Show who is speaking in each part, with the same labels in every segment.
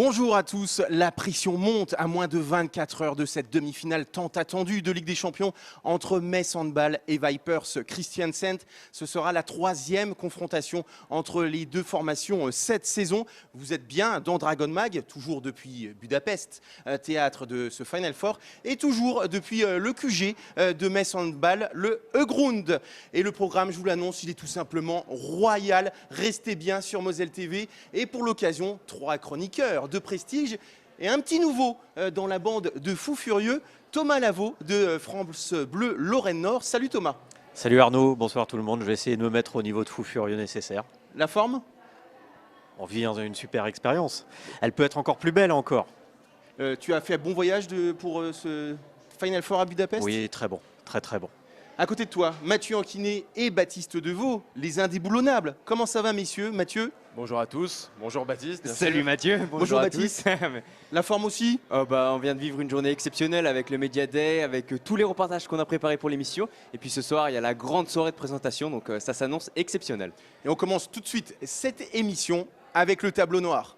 Speaker 1: Bonjour à tous, la pression monte à moins de 24 heures de cette demi-finale tant attendue de Ligue des Champions entre Metz Handball et Vipers Christiansand. Ce sera la troisième confrontation entre les deux formations cette saison. Vous êtes bien dans Dragon Mag, toujours depuis Budapest, théâtre de ce Final Four, et toujours depuis le QG de Metz Handball, le E-Ground. Et le programme, je vous l'annonce, il est tout simplement royal. Restez bien sur Moselle TV et pour l'occasion, 3 chroniqueurs de prestige et un petit nouveau dans la bande de Fous Furieux, Thomas Lavaux de France Bleu Lorraine Nord. Salut Thomas.
Speaker 2: Salut Arnaud, bonsoir tout le monde. Je vais essayer de me mettre au niveau de Fous Furieux nécessaire.
Speaker 1: La forme ?
Speaker 2: On vit une super expérience. Elle peut être encore plus belle encore.
Speaker 1: Tu as fait un bon voyage pour ce Final Four à Budapest ?
Speaker 2: Oui, très bon, très bon.
Speaker 1: À côté de toi, Mathieu Anquinet et Baptiste Deveau, les indéboulonnables. Comment ça va messieurs ? Mathieu ?
Speaker 3: Bonjour à tous, bonjour Baptiste.
Speaker 4: Salut Mathieu,
Speaker 1: bonjour
Speaker 4: à
Speaker 1: Baptiste.
Speaker 4: tous.
Speaker 1: La forme aussi ?
Speaker 4: On vient de vivre une journée exceptionnelle avec le Media Day, avec tous les reportages qu'on a préparés pour l'émission. Et puis ce soir, il y a la grande soirée de présentation, donc ça s'annonce exceptionnel.
Speaker 1: Et on commence tout de suite cette émission avec le tableau noir.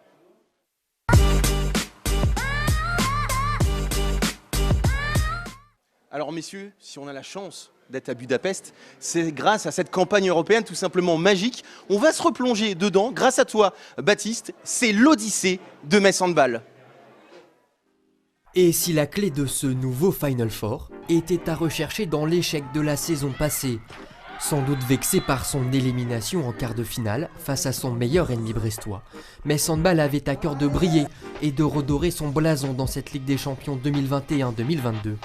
Speaker 1: Alors messieurs, si on a la chance d'être à Budapest, c'est grâce à cette campagne européenne tout simplement magique. On va se replonger dedans grâce à toi Baptiste, c'est l'Odyssée de Metz Handball.
Speaker 5: Et si la clé de ce nouveau Final Four était à rechercher dans l'échec de la saison passée, sans doute vexé par son élimination en quart de finale face à son meilleur ennemi brestois, Metz Handball avait à cœur de briller et de redorer son blason dans cette Ligue des Champions 2021-2022.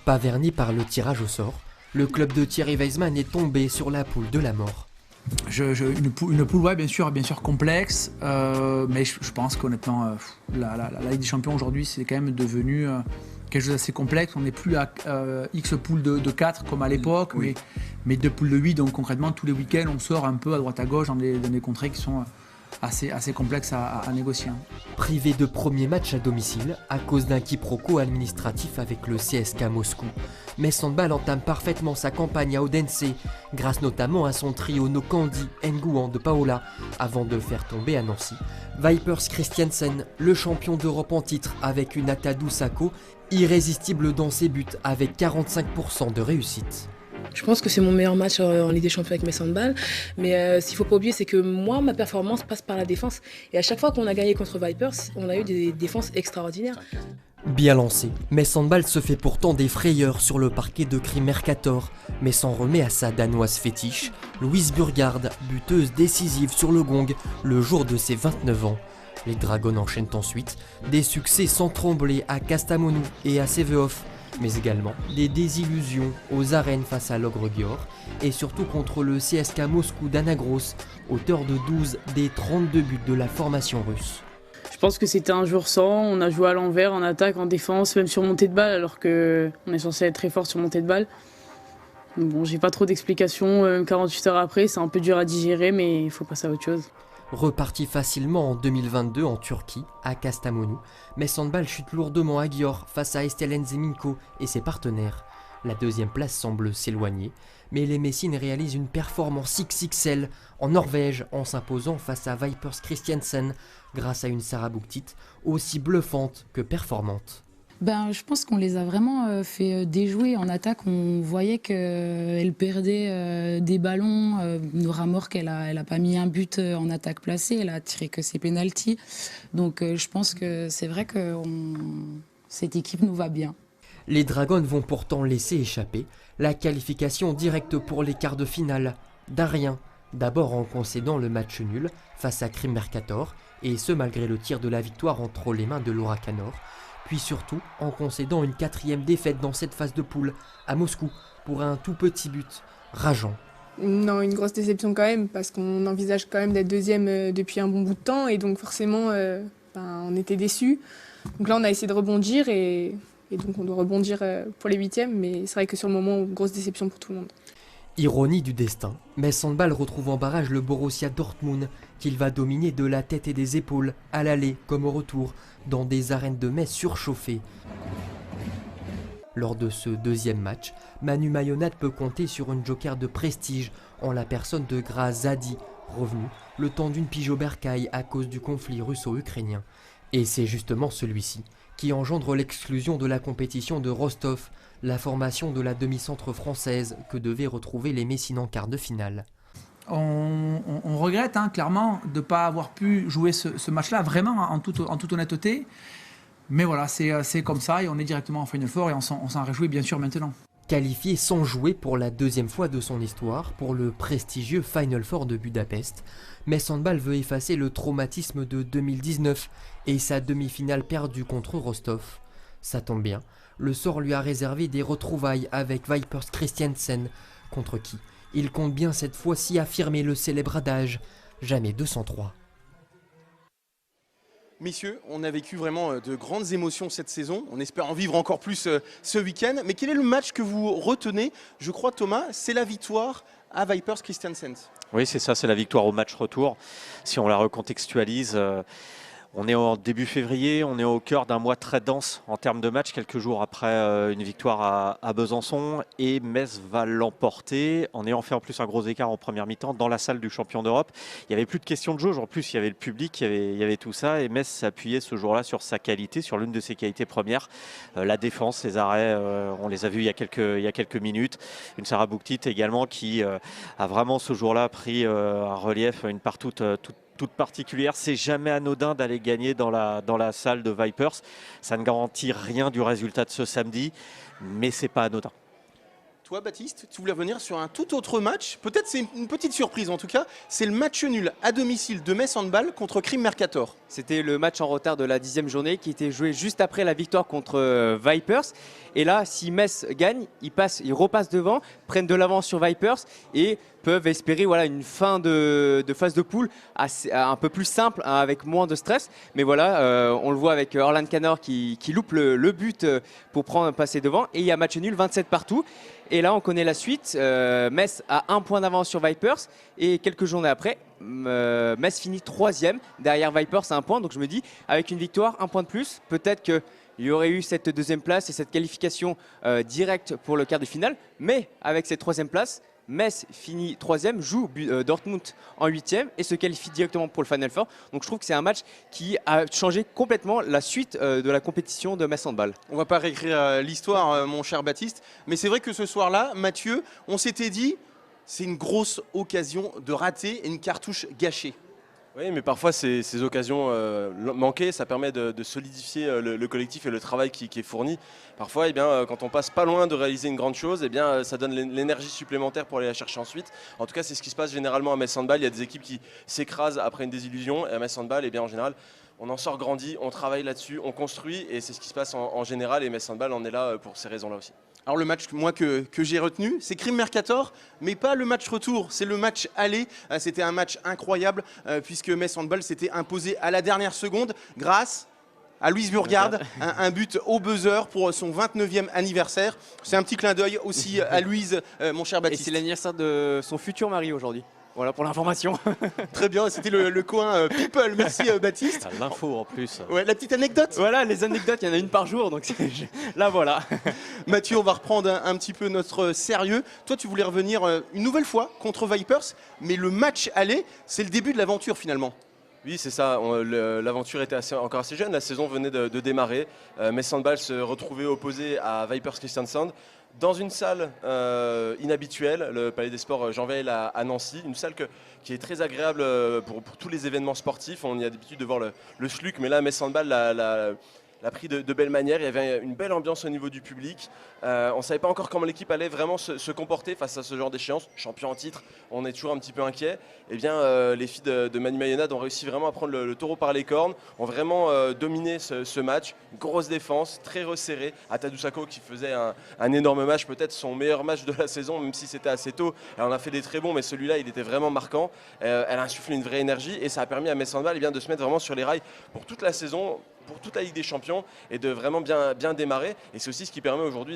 Speaker 5: Pas verni par le tirage au sort, le club de Thierry Weisman est tombé sur la poule de la mort.
Speaker 6: Une poule, ouais, bien sûr complexe, mais je pense qu'honnêtement, la Ligue des Champions aujourd'hui, c'est quand même devenu quelque chose d'assez complexe. On n'est plus à X poules de 4 comme à l'époque, oui. mais 2 poules de 8, donc concrètement, tous les week-ends, on sort un peu à droite à gauche dans des contrées qui sont assez complexe à négocier.
Speaker 5: Privé de premier match à domicile à cause d'un quiproquo administratif avec le CSKA Moscou, Metz Handball entame parfaitement sa campagne à Odense grâce notamment à son trio Nokandi Nguyen de Paola avant de faire tomber à Nancy Vipers Christiansen, le champion d'Europe en titre avec une Atadou Sako irrésistible dans ses buts avec 45% de réussite.
Speaker 7: Je pense que c'est mon meilleur match en Ligue des Champions avec Metz Handball. Mais ce qu'il ne faut pas oublier, c'est que moi, ma performance passe par la défense. Et à chaque fois qu'on a gagné contre Vipers, on a eu des défenses extraordinaires.
Speaker 5: Bien lancé, Metz Handball se fait pourtant des frayeurs sur le parquet de Crim Mercator, mais s'en remet à sa danoise fétiche, Louise Burgard, buteuse décisive sur le gong le jour de ses 29 ans. Les Dragons enchaînent ensuite des succès sans trembler à Kastamonu et à Sävehof, mais également des désillusions aux arènes face à l'Ogre Győr et surtout contre le CSKA Moscou d'Anagros, auteur de 12 des 32 buts de la formation russe.
Speaker 8: Je pense que c'était un jour sans, on a joué à l'envers, en attaque, en défense, même sur montée de balle, alors qu'on est censé être très fort sur montée de balle. Bon, j'ai pas trop d'explications, 48 heures après, c'est un peu dur à digérer, mais il faut passer à autre chose.
Speaker 5: Reparti facilement en 2022 en Turquie, à Kastamonu, Metz Handball chute lourdement à Győr face à Estelen Zeminko et ses partenaires. La deuxième place semble s'éloigner, mais les Messines réalisent une performance XXL en Norvège en s'imposant face à Vipers Christiansen grâce à une Sarah Bouktit aussi bluffante que performante.
Speaker 9: Je pense qu'on les a vraiment fait déjouer en attaque. On voyait qu'elle perdait des ballons. Nora Mork, elle a pas mis un but en attaque placée, elle a tiré que ses pénaltys. Donc je pense que c'est vrai que cette équipe nous va bien.
Speaker 5: Les Dragons vont pourtant laisser échapper la qualification directe pour les quarts de finale, d'un rien. D'abord en concédant le match nul face à Crim Mercator, et ce malgré le tir de la victoire entre les mains de Laura Canor, puis surtout en concédant une 4e défaite dans cette phase de poule à Moscou pour un tout petit but rageant.
Speaker 10: Non, une grosse déception quand même, parce qu'on envisage quand même d'être deuxième depuis un bon bout de temps, et donc forcément on était déçus. Donc là on a essayé de rebondir, et donc on doit rebondir pour les 8e, mais c'est vrai que sur le moment, grosse déception pour tout le monde.
Speaker 5: Ironie du destin, Metz Handball retrouve en barrage le Borussia Dortmund, qu'il va dominer de la tête et des épaules, à l'aller comme au retour, dans des arènes de Metz surchauffées. Lors de ce deuxième match, Manu Mayonnatte peut compter sur une joker de prestige en la personne de Graz Zadi, revenu le temps d'une pige au bercail à cause du conflit russo-ukrainien. Et c'est justement celui-ci qui engendre l'exclusion de la compétition de Rostov, la formation de la demi-centre française que devaient retrouver les Messines en quart de finale.
Speaker 6: On regrette clairement de ne pas avoir pu jouer ce match-là, vraiment en toute honnêteté. Mais voilà, c'est comme ça et on est directement en Final Four et on s'en réjouit bien sûr maintenant.
Speaker 5: Qualifié sans jouer pour la deuxième fois de son histoire pour le prestigieux Final Four de Budapest, Metz Handball veut effacer le traumatisme de 2019 et sa demi-finale perdue contre Rostov. Ça tombe bien, le sort lui a réservé des retrouvailles avec Vipers Christiansen, contre qui il compte bien cette fois-ci affirmer le célèbre adage « Jamais 203 ».
Speaker 1: Messieurs, on a vécu vraiment de grandes émotions cette saison. On espère en vivre encore plus ce week-end. Mais quel est le match que vous retenez? Je crois, Thomas, c'est la victoire à Vipers Christiansen.
Speaker 2: Oui, c'est ça, c'est la victoire au match retour. Si on la recontextualise, on est en début février, on est au cœur d'un mois très dense en termes de match, quelques jours après une victoire à Besançon, et Metz va l'emporter en ayant fait en plus un gros écart en première mi-temps dans la salle du champion d'Europe. Il n'y avait plus de question de jauge, en plus il y avait le public, il y avait tout ça, et Metz s'appuyait ce jour-là sur sa qualité, sur l'une de ses qualités premières, la défense, les arrêts, on les a vus il y a quelques minutes. Une Sarah Bouktit également qui a vraiment ce jour-là pris un relief, une part toute particulière. C'est jamais anodin d'aller gagner dans la salle de Vipers. Ça ne garantit rien du résultat de ce samedi, mais c'est pas anodin.
Speaker 1: Toi, Baptiste, tu voulais revenir sur un tout autre match. Peut-être c'est une petite surprise en tout cas. C'est le match nul à domicile de Metz Handball contre Krim Mercator.
Speaker 4: C'était le match en retard de la 10e journée qui était joué juste après la victoire contre Vipers. Et là, si Metz gagne, ils repassent devant, prennent de l'avance sur Vipers et peuvent espérer une fin de phase de poule un peu plus simple, avec moins de stress. Mais voilà, on le voit avec Orlan Canor qui loupe le but pour passer devant. Et il y a match nul, 27 partout. Et là, on connaît la suite. Metz a 1 point d'avance sur Vipers. Et quelques journées après, Metz finit 3e derrière Vipers à 1 point. Donc je me dis, avec une victoire, 1 point de plus, peut-être qu'il y aurait eu cette 2e place et cette qualification directe pour le quart de finale. Mais avec cette 3e place, Metz finit 3e, joue Dortmund en 8e et se qualifie directement pour le Final Four. Donc je trouve que c'est un match qui a changé complètement la suite de la compétition de Metz Handball.
Speaker 1: On va pas réécrire l'histoire, mon cher Baptiste, mais c'est vrai que ce soir-là, Mathieu, on s'était dit, c'est une grosse occasion de rater et une cartouche gâchée.
Speaker 3: Oui, mais parfois ces occasions manquées, ça permet de solidifier le collectif et le travail qui est fourni. Parfois, quand on passe pas loin de réaliser une grande chose, ça donne l'énergie supplémentaire pour aller la chercher ensuite. En tout cas, c'est ce qui se passe généralement à Metz Handball. Il y a des équipes qui s'écrasent après une désillusion. Et à Metz Handball, en général, on en sort grandi, on travaille là-dessus, on construit. Et c'est ce qui se passe en général. Et Metz Handball en est là pour ces raisons-là aussi.
Speaker 1: Alors le match que j'ai retenu, c'est Krim Mercator, mais pas le match retour, c'est le match aller. C'était un match incroyable puisque Metz Handball s'était imposé à la dernière seconde grâce à Louise Burgard, un but au buzzer pour son 29e anniversaire. C'est un petit clin d'œil aussi à Louise, mon cher Baptiste.
Speaker 4: Et c'est l'anniversaire de son futur mari aujourd'hui. Voilà pour l'information.
Speaker 1: Très bien, c'était le coin People. Merci Baptiste.
Speaker 2: L'info en plus.
Speaker 1: Ouais, la petite anecdote.
Speaker 4: Voilà, les anecdotes, il y en a une par jour, donc là voilà.
Speaker 1: Mathieu, on va reprendre un petit peu notre sérieux. Toi, tu voulais revenir une nouvelle fois contre Vipers, mais le match aller, c'est le début de l'aventure finalement.
Speaker 3: Oui, c'est ça. L'aventure était encore assez jeune. La saison venait de démarrer. Metz Handball se retrouvait opposé à Vipers Christiansand dans une salle inhabituelle, le Palais des Sports Jean Veil à Nancy. Une salle qui est très agréable pour tous les événements sportifs. On y a l'habitude de voir le SLUC, mais là, Metz Handball l'a pris de belle manière. Il y avait une belle ambiance au niveau du public. On ne savait pas encore comment l'équipe allait vraiment se comporter face à ce genre d'échéance. Champion en titre, on est toujours un petit peu inquiet. Les filles de Manu Mayonnaise ont réussi vraiment à prendre le taureau par les cornes, ont vraiment dominé ce match. Une grosse défense, très resserrée. Atadou Sako qui faisait un énorme match, peut-être son meilleur match de la saison, même si c'était assez tôt. Elle en a fait des très bons, mais celui-là, il était vraiment marquant. Elle a insufflé une vraie énergie et ça a permis à Metz Handball de se mettre vraiment sur les rails pour toute la saison, pour toute la Ligue des Champions et de vraiment bien démarrer. Et c'est aussi ce qui permet aujourd'hui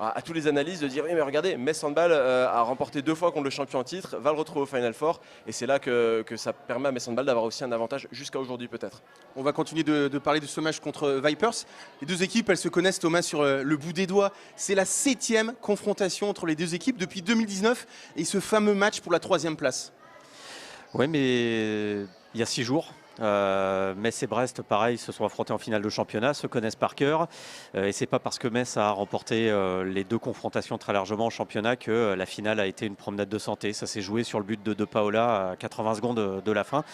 Speaker 3: à tous les analystes de dire oui mais regardez, Metz Handball a remporté 2 fois contre le champion en titre, va le retrouver au Final Four et c'est là que ça permet à Metz Handball d'avoir aussi un avantage jusqu'à aujourd'hui peut-être.
Speaker 1: On va continuer de parler de ce match contre Vipers. Les deux équipes, elles se connaissent, Thomas, sur le bout des doigts. C'est la 7e confrontation entre les deux équipes depuis 2019 et ce fameux match pour la 3e place.
Speaker 2: Oui, mais il y a 6 jours, Metz et Brest, pareil, se sont affrontés en finale de championnat, se connaissent par cœur. Et c'est pas parce que Metz a remporté les 2 confrontations très largement en championnat que la finale a été une promenade de santé. Ça s'est joué sur le but de Paola à 80 secondes de la fin.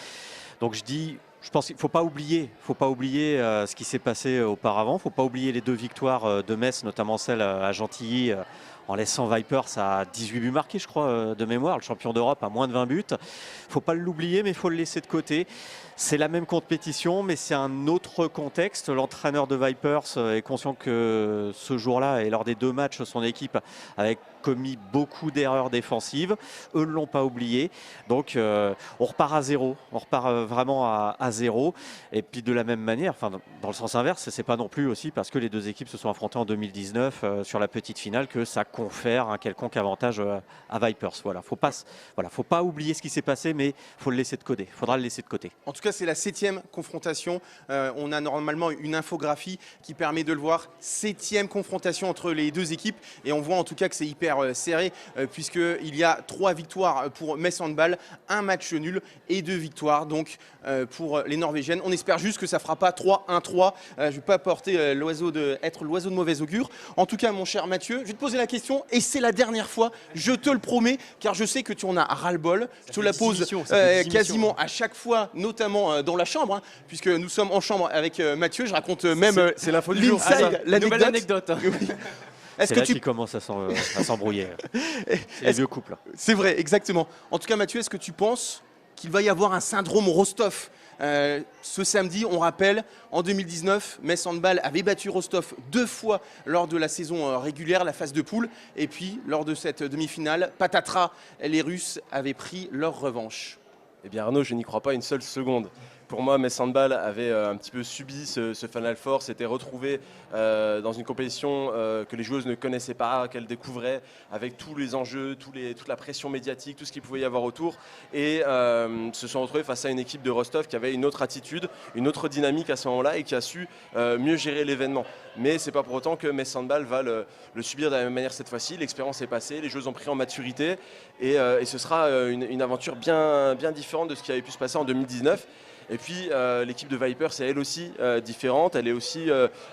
Speaker 2: Donc je pense qu'il ne faut pas oublier ce qui s'est passé auparavant. Il ne faut pas oublier les 2 victoires de Metz, notamment celle à Gentilly, en laissant Vipers à 18 buts marqués, je crois, de mémoire, le champion d'Europe à moins de 20 buts. Il ne faut pas l'oublier, mais il faut le laisser de côté. C'est la même compétition, mais c'est un autre contexte. L'entraîneur de Vipers est conscient que ce jour-là, et lors des 2 matchs, son équipe avait commis beaucoup d'erreurs défensives. Eux ne l'ont pas oublié. Donc on repart à zéro. On repart vraiment à zéro. Et puis de la même manière, dans le sens inverse, c'est pas non plus aussi parce que les 2 équipes se sont affrontées en 2019 sur la petite finale que ça confère un quelconque avantage à Vipers. Faut pas oublier ce qui s'est passé, mais faut le laisser de côté. Faudra le laisser de côté.
Speaker 1: En tout cas, c'est la 7e confrontation. On a normalement une infographie qui permet de le voir. 7e confrontation entre les 2 équipes. Et on voit en tout cas que c'est hyper serré puisqu'il y a 3 victoires pour Metz Handball, 1 match nul et 2 victoires donc pour les Norvégiennes. On espère juste que ça ne fera pas 3-1-3. Je ne vais pas porter être l'oiseau de mauvais augure. En tout cas, mon cher Mathieu, je vais te poser la question et c'est la dernière fois, je te le promets, car je sais que tu en as ras-le-bol. Je te la pose quasiment à chaque fois, notamment dans la chambre, puisque nous sommes en chambre avec Mathieu. Je raconte même
Speaker 3: c'est l'info du jour.
Speaker 4: Nouvelle anecdote.
Speaker 2: C'est là qu'il commence à s'embrouiller. C'est les vieux couples.
Speaker 1: C'est vrai, exactement. En tout cas, Mathieu, est-ce que tu penses qu'il va y avoir un syndrome Rostov ce samedi? On rappelle, en 2019, Metz Handball avait battu Rostov 2 fois lors de la saison régulière, la phase de poule. Et puis, lors de cette demi-finale, patatras, les Russes avaient pris leur revanche.
Speaker 3: Eh bien Arnaud, je n'y crois pas une seule seconde. Pour moi, Metz Handball avait un petit peu subi ce Final Four, s'était retrouvé dans une compétition que les joueuses ne connaissaient pas, qu'elles découvraient, avec tous les enjeux, toute la pression médiatique, tout ce qu'il pouvait y avoir autour, et se sont retrouvés face à une équipe de Rostov qui avait une autre attitude, une autre dynamique à ce moment-là, et qui a su mieux gérer l'événement. Mais c'est pas pour autant que Metz Handball va le subir de la même manière cette fois-ci. L'expérience est passée, les joueuses ont pris en maturité, et ce sera une aventure bien différente de ce qui avait pu se passer en 2019. Et puis l'équipe de Vipers est elle aussi différente, elle est aussi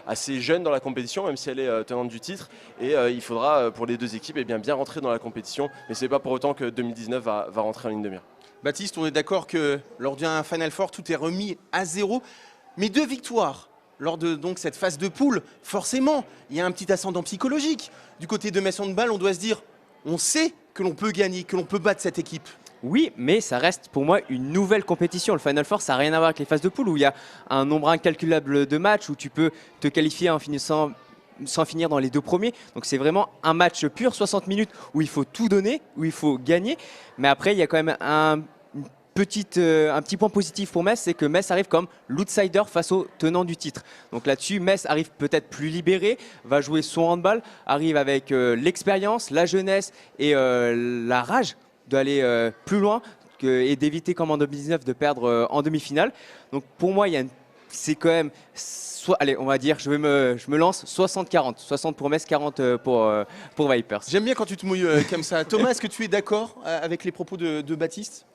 Speaker 3: assez jeune dans la compétition, même si elle est tenante du titre. Et il faudra pour les 2 équipes bien rentrer dans la compétition. Mais ce n'est pas pour autant que 2019 va rentrer en ligne de mire.
Speaker 1: Baptiste, on est d'accord que lors d'un Final Four, tout est remis à zéro. Mais 2 victoires lors de donc, cette phase de poule, forcément, il y a un petit ascendant psychologique. Du côté de Metz Handball, on doit se dire, on sait que l'on peut gagner, que l'on peut battre cette équipe.
Speaker 4: Oui, mais ça reste pour moi une nouvelle compétition. Le Final Four, ça n'a rien à voir avec les phases de poule où il y a un nombre incalculable de matchs, où tu peux te qualifier en finissant sans finir dans les 2 premiers. Donc c'est vraiment un match pur, 60 minutes où il faut tout donner, où il faut gagner. Mais après, il y a quand même un petit point positif pour Metz, c'est que Metz arrive comme l'outsider face au tenant du titre. Donc là-dessus, Metz arrive peut-être plus libéré, va jouer son handball, arrive avec l'expérience, la jeunesse et la rage d'aller plus loin et d'éviter comme en 2019 de perdre en demi-finale. Donc pour moi, c'est quand même, allez, on va dire, je me lance 60-40. 60 pour Metz, 40 pour Vipers.
Speaker 1: J'aime bien quand tu te mouilles comme ça. Thomas, est-ce que tu es d'accord avec les propos de Baptiste ?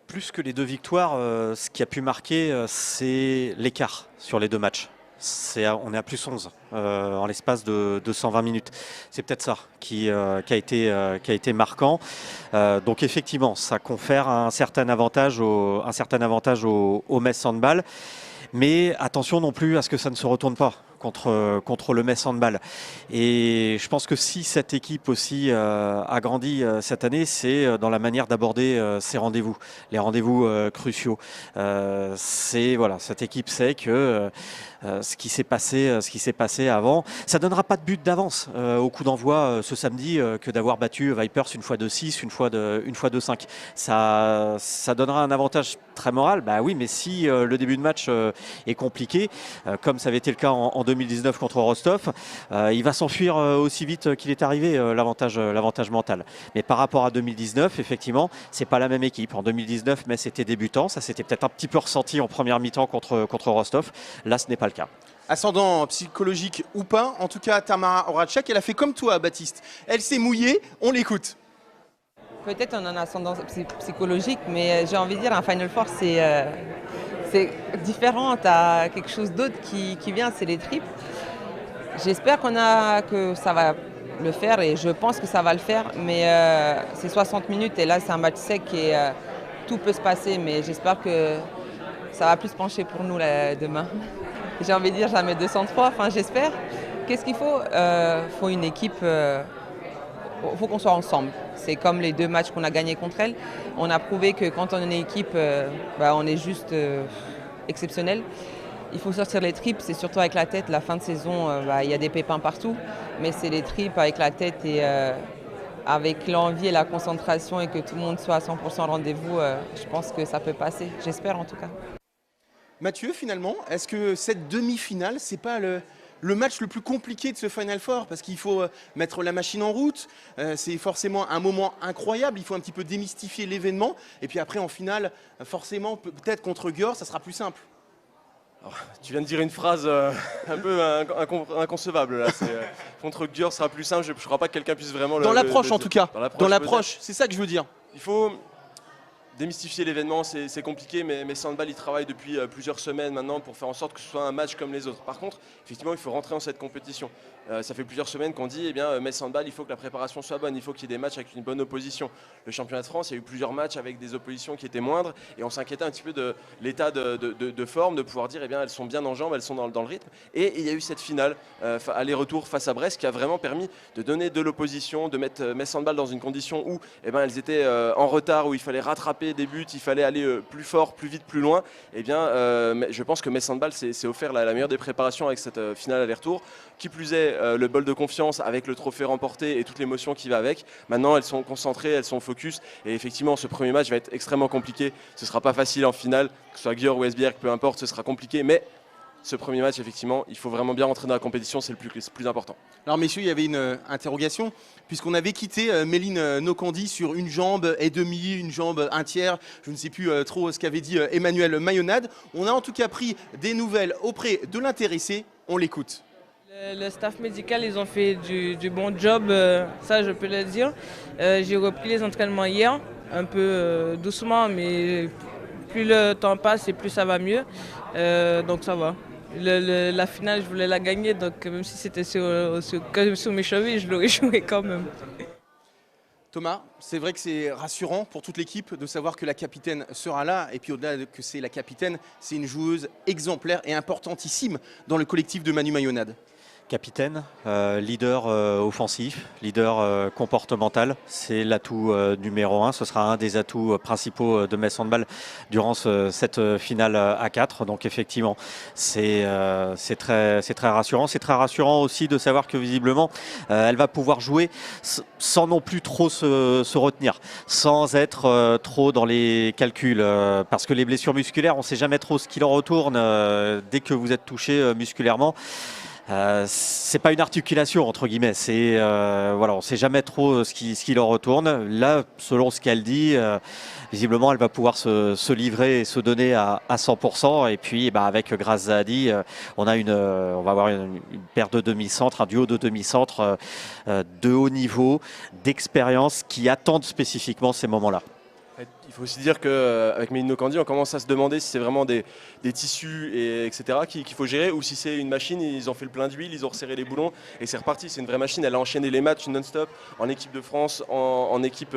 Speaker 2: Plus que les 2 victoires, ce qui a pu marquer, c'est l'écart sur les 2 matchs. On est à plus 11 en l'espace de 120 minutes. C'est peut-être ça qui a été marquant. Donc effectivement, ça confère un certain avantage au Metz Handball. Mais attention non plus à ce que ça ne se retourne pas contre le Metz Handball. Et je pense que si cette équipe aussi a grandi cette année, c'est dans la manière d'aborder ces rendez-vous, les rendez-vous cruciaux. Cette équipe sait que ce qui s'est passé avant, ça donnera pas de but d'avance au coup d'envoi ce samedi que d'avoir battu Vipers une fois de 6, une fois de 5. Ça donnera un avantage très moral. Bah oui, mais si le début de match est compliqué, comme ça avait été le cas en 2019 contre Rostov, il va s'enfuir aussi vite qu'il est arrivé, l'avantage mental. Mais par rapport à 2019, effectivement, c'est pas la même équipe. En 2019, Metz était débutant, ça s'était peut-être un petit peu ressenti en première mi-temps contre Rostov. Là, ce n'est pas le cas.
Speaker 1: Ascendant psychologique ou pas, en tout cas, Tamara Horacek, elle a fait comme toi, Baptiste. Elle s'est mouillée, on l'écoute.
Speaker 11: Peut-être on a un ascendant psychologique, mais j'ai envie de dire un Final Four, c'est différent, tu as quelque chose d'autre qui vient, c'est les triples. J'espère que ça va le faire et je pense que ça va le faire, mais c'est 60 minutes et là c'est un match sec et tout peut se passer, mais j'espère que ça va plus pencher pour nous là, demain. J'ai envie de dire, j'en mets 203, enfin j'espère. Qu'est-ce qu'il faut ? Faut une équipe, faut qu'on soit ensemble. C'est comme les 2 matchs qu'on a gagnés contre elle. On a prouvé que quand on est une équipe, on est juste exceptionnel. Il faut sortir les tripes, c'est surtout avec la tête. La fin de saison, il y a des pépins partout, mais c'est les tripes avec la tête et avec l'envie et la concentration et que tout le monde soit à 100% au rendez-vous. Je pense que ça peut passer, j'espère en tout cas.
Speaker 1: Mathieu, finalement, est-ce que cette demi-finale, c'est pas le match le plus compliqué de ce Final Four parce qu'il faut mettre la machine en route, c'est forcément un moment incroyable, il faut un petit peu démystifier l'événement et puis après en finale, forcément, peut-être contre Győr, ça sera plus simple.
Speaker 3: Alors, tu viens de dire une phrase un peu inconcevable là. Contre Győr sera plus simple, je ne crois pas que quelqu'un puisse vraiment
Speaker 1: Dans l'approche en tout cas, dans l'approche, c'est ça que je veux dire.
Speaker 3: Il faut démystifier l'événement, c'est compliqué, mais Sandball il travaille depuis plusieurs semaines maintenant pour faire en sorte que ce soit un match comme les autres. Par contre, effectivement, il faut rentrer dans cette compétition. Ça fait plusieurs semaines qu'on dit, Metz Handball, il faut que la préparation soit bonne, il faut qu'il y ait des matchs avec une bonne opposition. Le championnat de France, il y a eu plusieurs matchs avec des oppositions qui étaient moindres et on s'inquiétait un petit peu de l'état de forme, de pouvoir dire, elles sont bien en jambes, elles sont dans le rythme. Et il y a eu cette finale, aller-retour face à Brest, qui a vraiment permis de donner de l'opposition, de mettre Metz Handball dans une condition où elles étaient en retard, où il fallait rattraper des buts, il fallait aller plus fort, plus vite, plus loin. Je pense que Metz Handball s'est offert la meilleure des préparations avec cette finale aller-retour. Qui plus est, le bol de confiance avec le trophée remporté et toute l'émotion qui va avec. Maintenant, elles sont concentrées, elles sont focus. Et effectivement, ce premier match va être extrêmement compliqué. Ce ne sera pas facile en finale, que ce soit Győr ou Esbjerg, peu importe, ce sera compliqué. Mais ce premier match, effectivement, il faut vraiment bien rentrer dans la compétition, c'est le plus important.
Speaker 1: Alors messieurs, il y avait une interrogation, puisqu'on avait quitté Méline Nokandi sur une jambe et demie, une jambe un tiers, je ne sais plus trop ce qu'avait dit Emmanuel Mayonade. On a en tout cas pris des nouvelles auprès de l'intéressé, on l'écoute.
Speaker 12: Le staff médical, ils ont fait du bon job, ça je peux le dire. J'ai repris les entraînements hier, un peu doucement, mais plus le temps passe et plus ça va mieux, donc ça va. La finale, je voulais la gagner, donc même si c'était sur mes chevilles, je l'aurais joué quand même.
Speaker 1: Thomas, c'est vrai que c'est rassurant pour toute l'équipe de savoir que la capitaine sera là. Et puis au-delà de que c'est la capitaine, c'est une joueuse exemplaire et importantissime dans le collectif de Manu Mayonade.
Speaker 2: Capitaine, leader offensif, leader comportemental, c'est l'atout numéro 1. Ce sera un des atouts principaux de Metz Handball durant cette finale à 4. Donc effectivement, c'est très rassurant. C'est très rassurant aussi de savoir que visiblement, elle va pouvoir jouer sans non plus trop se retenir, sans être trop dans les calculs. Parce que les blessures musculaires, on ne sait jamais trop ce qui leur retourne dès que vous êtes touché musculairement. C'est pas une articulation entre guillemets, on sait jamais trop ce qui leur retourne. Là, selon ce qu'elle dit, visiblement elle va pouvoir se livrer et se donner à 100%. Et puis avec Grace Zahadi, on va avoir une paire de demi-centres, un duo de demi-centres de haut niveau, d'expérience qui attendent spécifiquement ces moments-là.
Speaker 3: Il faut aussi dire qu'avec Méline Nokandi, on commence à se demander si c'est vraiment des tissus, etc. qu'il faut gérer ou si c'est une machine, ils ont fait le plein d'huile, ils ont resserré les boulons et c'est reparti. C'est une vraie machine, elle a enchaîné les matchs non-stop en équipe de France, en équipe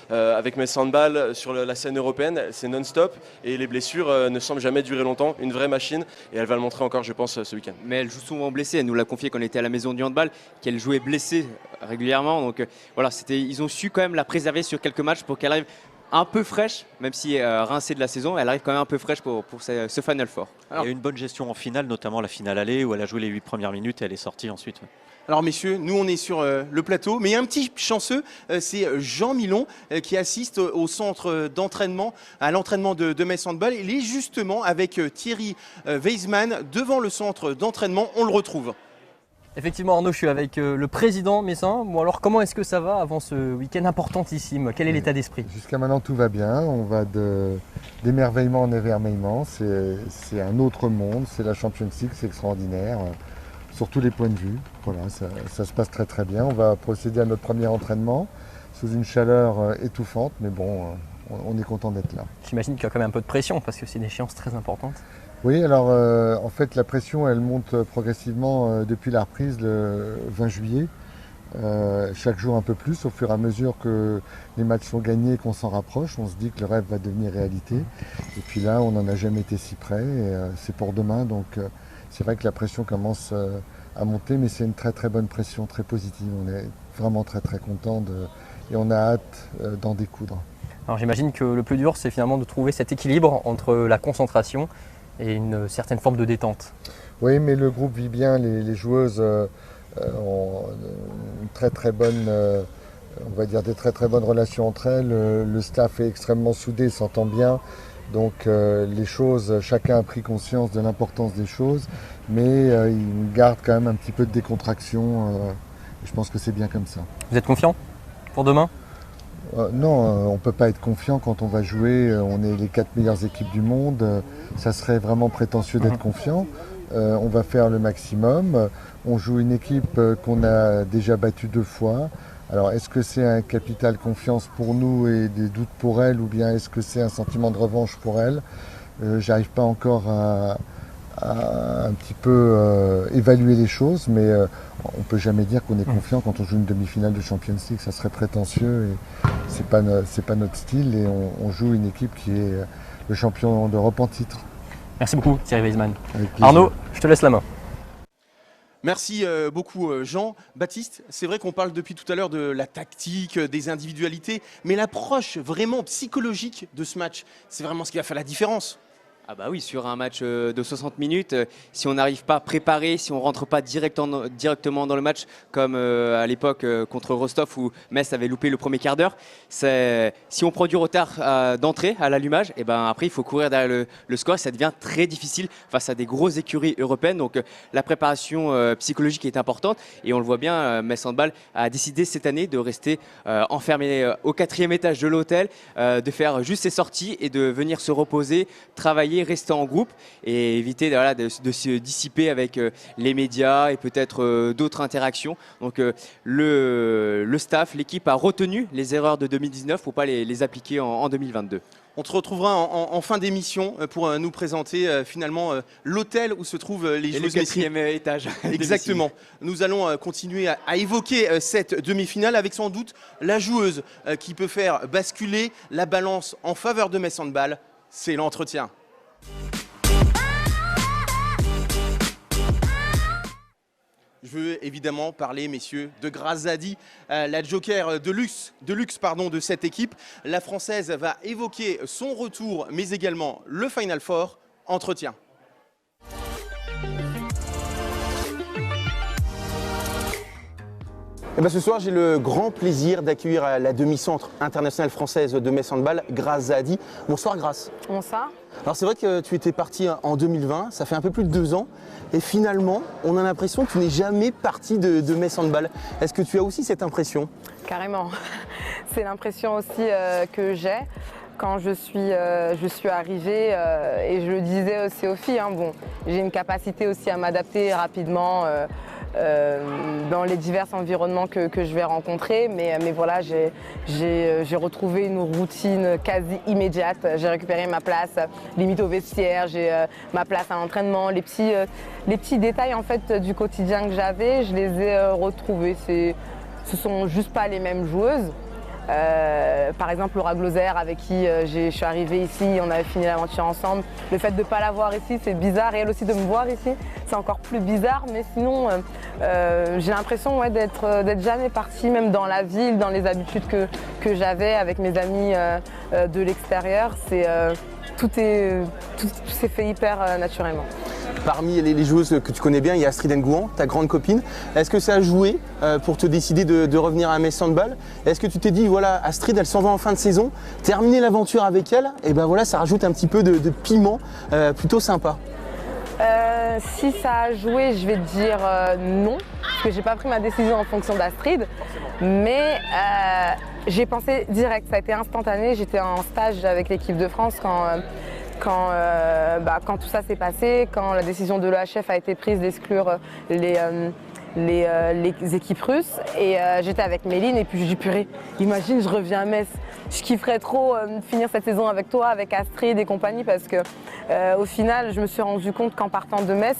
Speaker 3: avec Metz Handball sur la scène européenne. C'est non-stop et les blessures ne semblent jamais durer longtemps. Une vraie machine et elle va le montrer encore, je pense, ce week-end.
Speaker 4: Mais elle joue souvent blessée, elle nous l'a confié quand on était à la maison du handball, qu'elle jouait blessée régulièrement. Donc ils ont su quand même la préserver sur quelques matchs pour qu'elle arrive un peu fraîche, même si rincée de la saison, elle arrive quand même un peu fraîche pour ce Final Four.
Speaker 2: Il y a une bonne gestion en finale, notamment la finale aller où elle a joué les 8 premières minutes et elle est sortie ensuite.
Speaker 1: Alors messieurs, nous on est sur le plateau, mais il y a un petit chanceux, c'est Jean Milon qui assiste au centre d'entraînement, à l'entraînement de Metz Handball. Il est justement avec Thierry Weisman devant le centre d'entraînement, on le retrouve.
Speaker 13: Effectivement Arnaud, je suis avec le président messin. Bon alors comment est-ce que ça va avant ce week-end importantissime? Quel est l'état d'esprit?
Speaker 14: Jusqu'à maintenant tout va bien, on va d'émerveillement en émerveillement, c'est un autre monde, c'est la Champions League, c'est extraordinaire sur tous les points de vue. Voilà, ça se passe très très bien, on va procéder à notre premier entraînement sous une chaleur étouffante, mais bon, on est content d'être là.
Speaker 13: J'imagine qu'il y a quand même un peu de pression parce que c'est une échéance très importante.
Speaker 14: Oui, alors en fait la pression elle monte progressivement depuis la reprise le 20 juillet. Chaque jour un peu plus, au fur et à mesure que les matchs sont gagnés, qu'on s'en rapproche, on se dit que le rêve va devenir réalité. Et puis là, on n'en a jamais été si près, et c'est pour demain, donc c'est vrai que la pression commence à monter, mais c'est une très très bonne pression, très positive. On est vraiment très très content et on a hâte d'en découdre.
Speaker 13: Alors j'imagine que le plus dur, c'est finalement de trouver cet équilibre entre la concentration et une certaine forme de détente.
Speaker 14: Oui, mais le groupe vit bien, les joueuses ont une très très bonne, on va dire des très très bonnes relations entre elles. Le staff est extrêmement soudé, s'entend bien. Donc les choses, chacun a pris conscience de l'importance des choses, mais il garde quand même un petit peu de décontraction. Je pense que c'est bien comme ça.
Speaker 13: Vous êtes confiant pour demain ?
Speaker 14: Non, on ne peut pas être confiant quand on va jouer. On est les 4 meilleures équipes du monde. Ça serait vraiment prétentieux d'être confiant. On va faire le maximum. On joue une équipe qu'on a déjà battue 2 fois. Alors est-ce que c'est un capital confiance pour nous et des doutes pour elle, ou bien est-ce que c'est un sentiment de revanche pour elle ? J'arrive pas encore à un petit peu évaluer les choses, mais on ne peut jamais dire qu'on est confiant quand on joue une demi-finale de Champions League. Ça serait prétentieux et c'est pas notre style, et on joue une équipe qui est le champion d'Europe en titre.
Speaker 13: Merci beaucoup Thierry Weisman. Arnaud, je te laisse la main.
Speaker 1: Merci beaucoup Jean. Baptiste, c'est vrai qu'on parle depuis tout à l'heure de la tactique, des individualités, mais l'approche vraiment psychologique de ce match, c'est vraiment ce qui va faire la différence.
Speaker 4: Ah bah oui, sur un match de 60 minutes, si on n'arrive pas préparé, si on ne rentre pas directement dans le match, comme à l'époque contre Rostov où Metz avait loupé le premier quart d'heure, si on prend du retard d'entrée à l'allumage, et ben après il faut courir derrière le score et ça devient très difficile face à des grosses écuries européennes. Donc la préparation psychologique est importante et on le voit bien, Metz Handball a décidé cette année de rester enfermé au 4e étage de l'hôtel, de faire juste ses sorties et de venir se reposer, travailler, rester en groupe et éviter de se dissiper avec les médias et peut-être d'autres interactions. Donc le staff, l'équipe a retenu les erreurs de 2019 pour ne pas les appliquer en 2022.
Speaker 1: On te retrouvera en fin d'émission pour nous présenter finalement l'hôtel où se trouvent les joueuses.
Speaker 4: Le 4e étage.
Speaker 1: Exactement. Nous allons continuer à évoquer cette demi-finale avec sans doute la joueuse qui peut faire basculer la balance en faveur de Metz Handball. C'est l'entretien. Je veux évidemment parler, messieurs, de Grace Zaadi, la joker de luxe de cette équipe. La Française va évoquer son retour, mais également le Final Four. Entretien. Et ben ce soir, j'ai le grand plaisir d'accueillir la demi-centre internationale française de Metz Handball, Grace Zaadi. Bonsoir Grace.
Speaker 15: Bonsoir.
Speaker 1: Alors c'est vrai que tu étais partie en 2020, ça fait un peu plus de 2 ans. Et finalement, on a l'impression que tu n'es jamais partie de Metz Handball. Est-ce que tu as aussi cette impression?
Speaker 15: Carrément. C'est l'impression aussi que j'ai. Quand je suis arrivée, et je le disais aussi aux filles, bon, j'ai une capacité aussi à m'adapter rapidement dans les divers environnements que je vais rencontrer, mais voilà, j'ai retrouvé une routine quasi immédiate. J'ai récupéré ma place limite au vestiaire, j'ai ma place à l'entraînement, les petits détails en fait du quotidien que j'avais, je les ai retrouvés. Ce sont juste pas les mêmes joueuses. Par exemple Laura Glauser avec qui je suis arrivée ici, on avait fini l'aventure ensemble. Le fait de ne pas la voir ici, c'est bizarre, et elle aussi de me voir ici, c'est encore plus bizarre. Mais sinon, j'ai l'impression d'être jamais partie, même dans la ville, dans les habitudes que j'avais avec mes amis de l'extérieur. Tout s'est fait hyper naturellement.
Speaker 1: Parmi les joueuses que tu connais bien, il y a Astrid Ngouan, ta grande copine. Est-ce que ça a joué pour te décider de revenir à Metz Handball? Est-ce que tu t'es dit, voilà, Astrid, elle s'en va en fin de saison, terminer l'aventure avec elle, et ben voilà, ça rajoute un petit peu de piment plutôt sympa?
Speaker 15: Si ça a joué, je vais te dire non, parce que j'ai pas pris ma décision en fonction d'Astrid, mais j'ai pensé direct, ça a été instantané. J'étais en stage avec l'équipe de France quand tout ça s'est passé, quand la décision de l'EHF a été prise d'exclure les équipes russes, et j'étais avec Méline et puis je dis purée, imagine je reviens à Metz, je kifferais trop finir cette saison avec toi, avec Astrid et compagnie, parce que au final, je me suis rendu compte qu'en partant de Metz,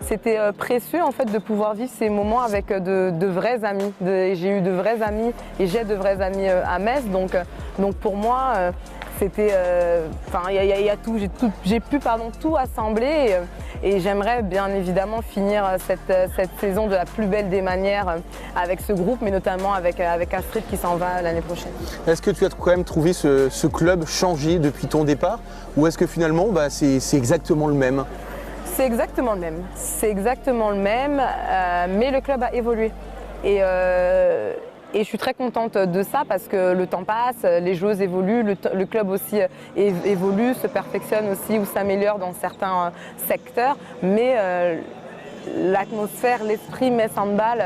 Speaker 15: c'était précieux en fait de pouvoir vivre ces moments avec de vrais amis. J'ai eu de vrais amis et j'ai de vrais amis à Metz, donc pour moi, c'était, il y a tout, j'ai pu tout assembler et j'aimerais bien évidemment finir cette saison de la plus belle des manières avec ce groupe, mais notamment avec Astrid qui s'en va l'année prochaine.
Speaker 1: Est-ce que tu as quand même trouvé ce club changé depuis ton départ, ou est-ce que finalement c'est exactement le même?
Speaker 15: C'est exactement le même. C'est exactement le même, mais le club a évolué. Et je suis très contente de ça parce que le temps passe, les joueuses évoluent, le club aussi évolue, se perfectionne aussi ou s'améliore dans certains secteurs. Mais l'atmosphère, l'esprit Metz Handball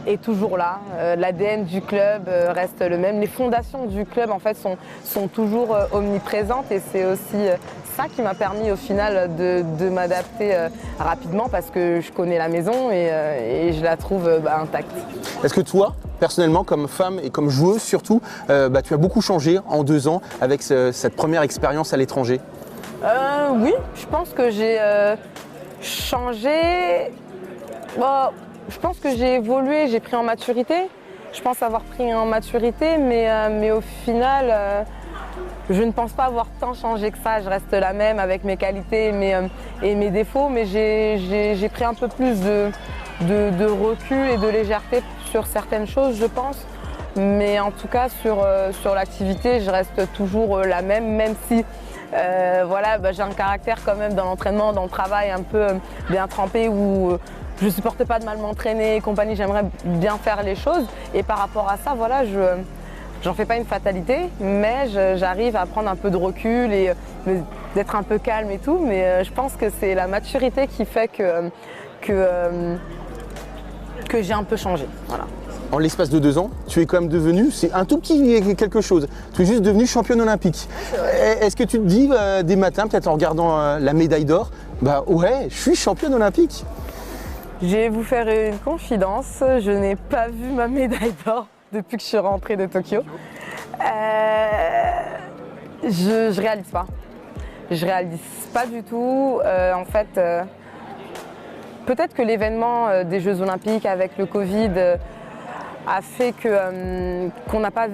Speaker 15: est toujours là. L'ADN du club reste le même. Les fondations du club en fait sont toujours omniprésentes et c'est aussi ça qui m'a permis au final de m'adapter rapidement parce que je connais la maison et je la trouve intacte.
Speaker 1: Est-ce que toi, personnellement, comme femme et comme joueuse surtout, tu as beaucoup changé en 2 ans avec cette première expérience à l'étranger?
Speaker 15: Oui, je pense que j'ai changé. Je pense que j'ai évolué, j'ai pris en maturité. Je pense avoir pris en maturité, mais au final, je ne pense pas avoir tant changé que ça. Je reste la même avec mes qualités et mes défauts, mais j'ai pris un peu plus de recul et de légèreté sur certaines choses, je pense. Mais en tout cas, sur l'activité, je reste toujours la même si j'ai un caractère quand même dans l'entraînement, dans le travail un peu bien trempé où je ne supporte pas de mal m'entraîner et compagnie, j'aimerais bien faire les choses. Et par rapport à ça, voilà, j'en fais pas une fatalité, mais j'arrive à prendre un peu de recul et d'être un peu calme et tout. Mais je pense que c'est la maturité qui fait que j'ai un peu changé. Voilà.
Speaker 1: En l'espace de 2 ans, tu es quand même devenu, c'est un tout petit quelque chose, tu es juste devenu championne olympique. Est-ce que tu te dis des matins, peut-être en regardant la médaille d'or, ouais, je suis championne olympique?
Speaker 15: Je vais vous faire une confidence, je n'ai pas vu ma médaille d'or depuis que je suis rentrée de Tokyo. Je réalise pas. Je réalise pas du tout. En fait, peut-être que l'événement des Jeux Olympiques avec le Covid a fait qu'on n'a pas,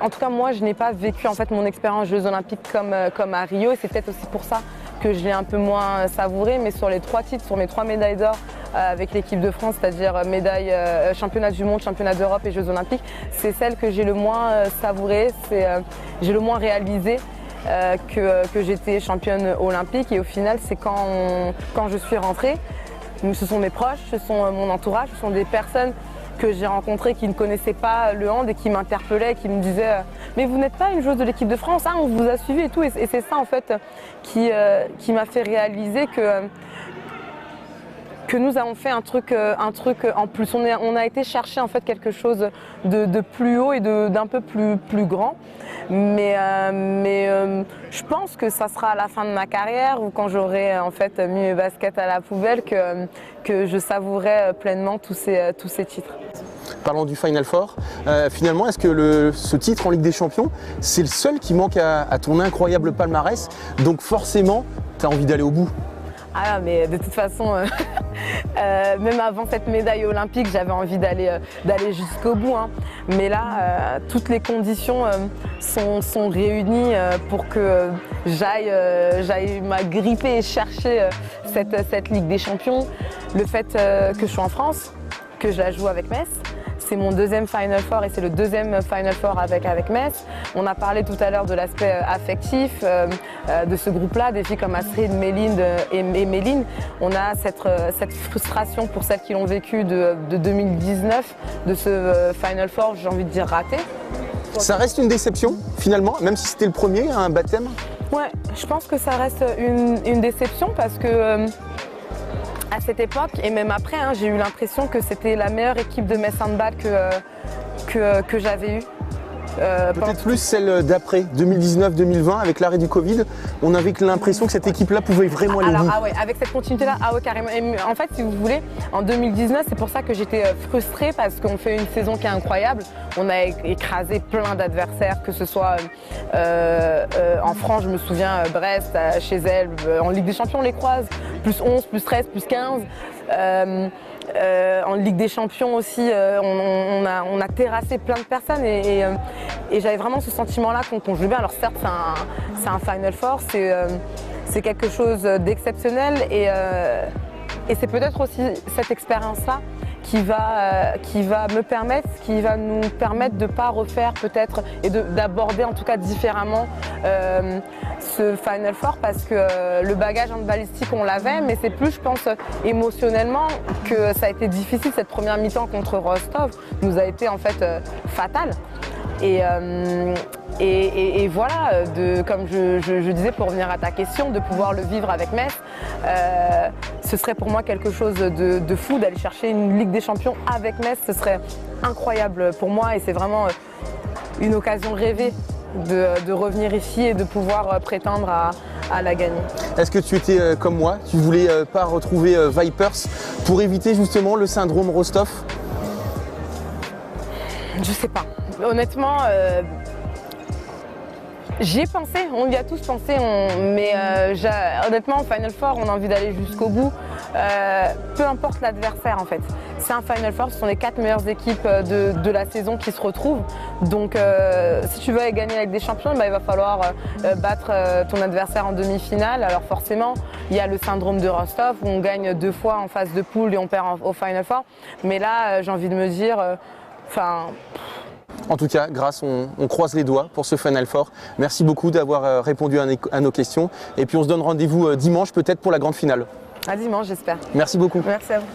Speaker 15: en tout cas moi je n'ai pas vécu en fait mon expérience Jeux Olympiques comme à Rio et c'est peut-être aussi pour ça que je l'ai un peu moins savouré, mais sur les 3 titres, sur mes 3 médailles d'or avec l'équipe de France, c'est-à-dire médaille championnat du monde, championnat d'Europe et Jeux Olympiques, c'est celle que j'ai le moins savourée, j'ai le moins réalisé que j'étais championne olympique et au final c'est quand je suis rentrée, ce sont mes proches, ce sont mon entourage, ce sont des personnes que j'ai rencontrées qui ne connaissaient pas le hand et qui m'interpellaient, qui me disaient mais vous n'êtes pas une joueuse de l'équipe de France, on vous a suivi et tout. Et c'est ça en fait qui m'a fait réaliser que nous avons fait un truc en plus. On a été chercher en fait quelque chose de plus haut et d'un peu plus grand. Mais je pense que ça sera à la fin de ma carrière ou quand j'aurai en fait mis mes baskets à la poubelle que je savourerai pleinement tous ces titres.
Speaker 1: Parlons du Final Four, finalement, est-ce que ce titre en Ligue des Champions, c'est le seul qui manque à ton incroyable palmarès? Donc forcément, tu as envie d'aller au bout.
Speaker 15: Ah mais de toute façon, même avant cette médaille olympique, j'avais envie d'aller jusqu'au bout. Mais là, toutes les conditions sont réunies pour que j'aille m'agripper et chercher cette Ligue des Champions. Le fait que je suis en France, que je la joue avec Metz. C'est mon 2e Final Four et c'est le 2e Final Four avec Metz. On a parlé tout à l'heure de l'aspect affectif de ce groupe-là, des filles comme Astrid, Mélinde et Méline. On a cette frustration pour celles qui l'ont vécu de 2019, de ce Final Four, j'ai envie de dire raté.
Speaker 1: Ça reste une déception finalement, même si c'était le premier, un baptême? Ouais,
Speaker 15: je pense que ça reste une déception parce que à cette époque, et même après, j'ai eu l'impression que c'était la meilleure équipe de Metz Handball que j'avais eue.
Speaker 16: Peut-être plus celle d'après, 2019-2020, avec l'arrêt du Covid. On avait l'impression que cette équipe-là pouvait vraiment aller au bout.
Speaker 15: Ah ouais, avec cette continuité-là, ah ouais, carrément. Et en fait, si vous voulez, en 2019, c'est pour ça que j'étais frustrée parce qu'on fait une saison qui est incroyable. On a écrasé plein d'adversaires, que ce soit en France, je me souviens, Brest, chez elle, en Ligue des Champions, on les croise, plus 11, plus 13, plus 15. En Ligue des Champions aussi, on a terrassé plein de personnes et j'avais vraiment ce sentiment-là qu'on joue bien. Alors certes, c'est un Final Four, c'est quelque chose d'exceptionnel et c'est peut-être aussi cette expérience-là qui va nous permettre de ne pas refaire peut-être et d'aborder en tout cas différemment ce Final Four parce que le bagage handballistique on l'avait, mais c'est plus je pense émotionnellement que ça a été difficile. Cette première mi-temps contre Rostov nous a été en fait fatale. Et voilà, comme je disais pour revenir à ta question, de pouvoir le vivre avec Metz, ce serait pour moi quelque chose de fou d'aller chercher une Ligue des Champions avec Metz, ce serait incroyable pour moi et c'est vraiment une occasion rêvée de revenir ici et de pouvoir prétendre à la gagner.
Speaker 16: Est-ce que tu étais comme moi, tu voulais pas retrouver Vipers pour éviter justement le syndrome Rostov?
Speaker 15: Je sais pas. Honnêtement, j'y ai pensé, on y a tous pensé, mais honnêtement, au Final Four, on a envie d'aller jusqu'au bout, peu importe l'adversaire en fait. C'est un Final Four, ce sont les 4 meilleures équipes de la saison qui se retrouvent. Donc si tu veux gagner avec des champions, il va falloir battre ton adversaire en demi-finale. Alors forcément, il y a le syndrome de Rostov où on gagne 2 fois en phase de poule et on perd au Final Four. Mais là, j'ai envie de me dire,
Speaker 16: En tout cas, Grace, on croise les doigts pour ce Final Four. Merci beaucoup d'avoir répondu à nos questions. Et puis on se donne rendez-vous dimanche peut-être pour la grande finale.
Speaker 15: À dimanche, j'espère.
Speaker 16: Merci beaucoup.
Speaker 15: Merci à vous.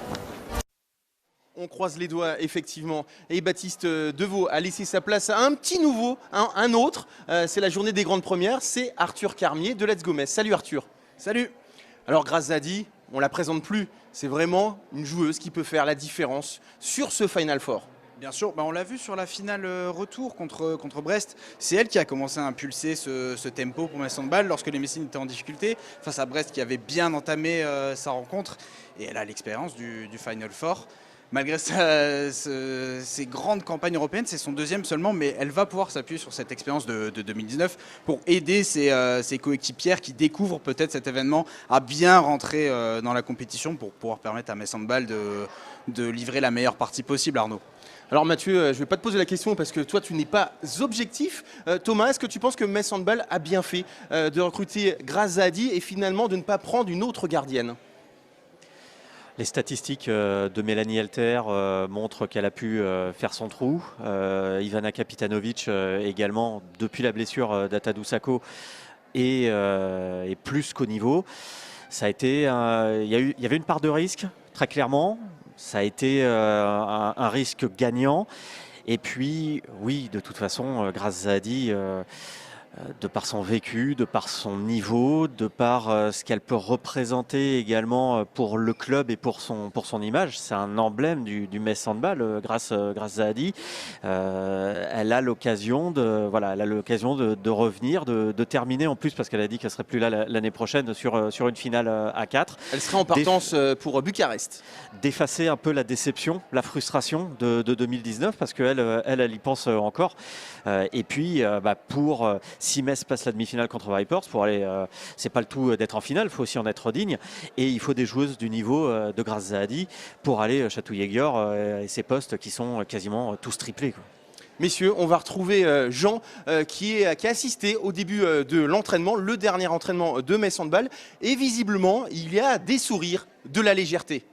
Speaker 1: On croise les doigts, effectivement. Et Baptiste Deveau a laissé sa place à un petit nouveau, un autre. C'est la journée des grandes premières. C'est Arthur Carmier de Let's Go Metz. Salut Arthur.
Speaker 17: Salut.
Speaker 1: Alors Grace Zadi, on la présente plus. C'est vraiment une joueuse qui peut faire la différence sur ce Final Four.
Speaker 17: Bien sûr, on l'a vu sur la finale retour contre Brest. C'est elle qui a commencé à impulser ce tempo pour Metz Handball lorsque les Messines étaient en difficulté face à Brest qui avait bien entamé sa rencontre. Et elle a l'expérience du Final Four. Malgré ses grandes campagnes européennes, c'est son deuxième seulement, mais elle va pouvoir s'appuyer sur cette expérience de 2019 pour aider ses coéquipières qui découvrent peut-être cet événement à bien rentrer dans la compétition pour pouvoir permettre à Metz Handball de livrer la meilleure partie possible, Arnaud.
Speaker 1: Alors Mathieu, je ne vais pas te poser la question parce que toi tu n'es pas objectif. Thomas, est-ce que tu penses que Metz Handball a bien fait de recruter Grace Zadi et finalement de ne pas prendre une autre gardienne ?
Speaker 2: Les statistiques de Mélanie Helter montrent qu'elle a pu faire son trou. Ivana Kapitanovic également, depuis la blessure d'Atadou Sako, est plus qu'au niveau. Ça a été, il y avait une part de risque, très clairement. Ça a été un risque gagnant. Et puis, oui, de toute façon, Grace Zadi, de par son vécu, de par son niveau, de par ce qu'elle peut représenter également pour le club et pour son image. C'est un emblème du Metz Handball, Grace Zadi. Elle a l'occasion de revenir, de terminer en plus, parce qu'elle a dit qu'elle ne serait plus là l'année prochaine sur une finale à 4.
Speaker 1: Elle serait en partance pour Bucarest.
Speaker 2: D'effacer un peu la déception, la frustration de 2019, parce qu'elle y pense encore. Et puis, si Metz passe la demi-finale contre Vipers, c'est pas le tout d'être en finale, il faut aussi en être digne. Et il faut des joueuses du niveau de Grace Zadi pour aller chatouiller Győr et ses postes qui sont quasiment tous triplés, quoi.
Speaker 1: Messieurs, on va retrouver Jean qui a assisté au début de l'entraînement, le dernier entraînement de Metz Handball. Et visiblement, il y a des sourires, de la légèreté.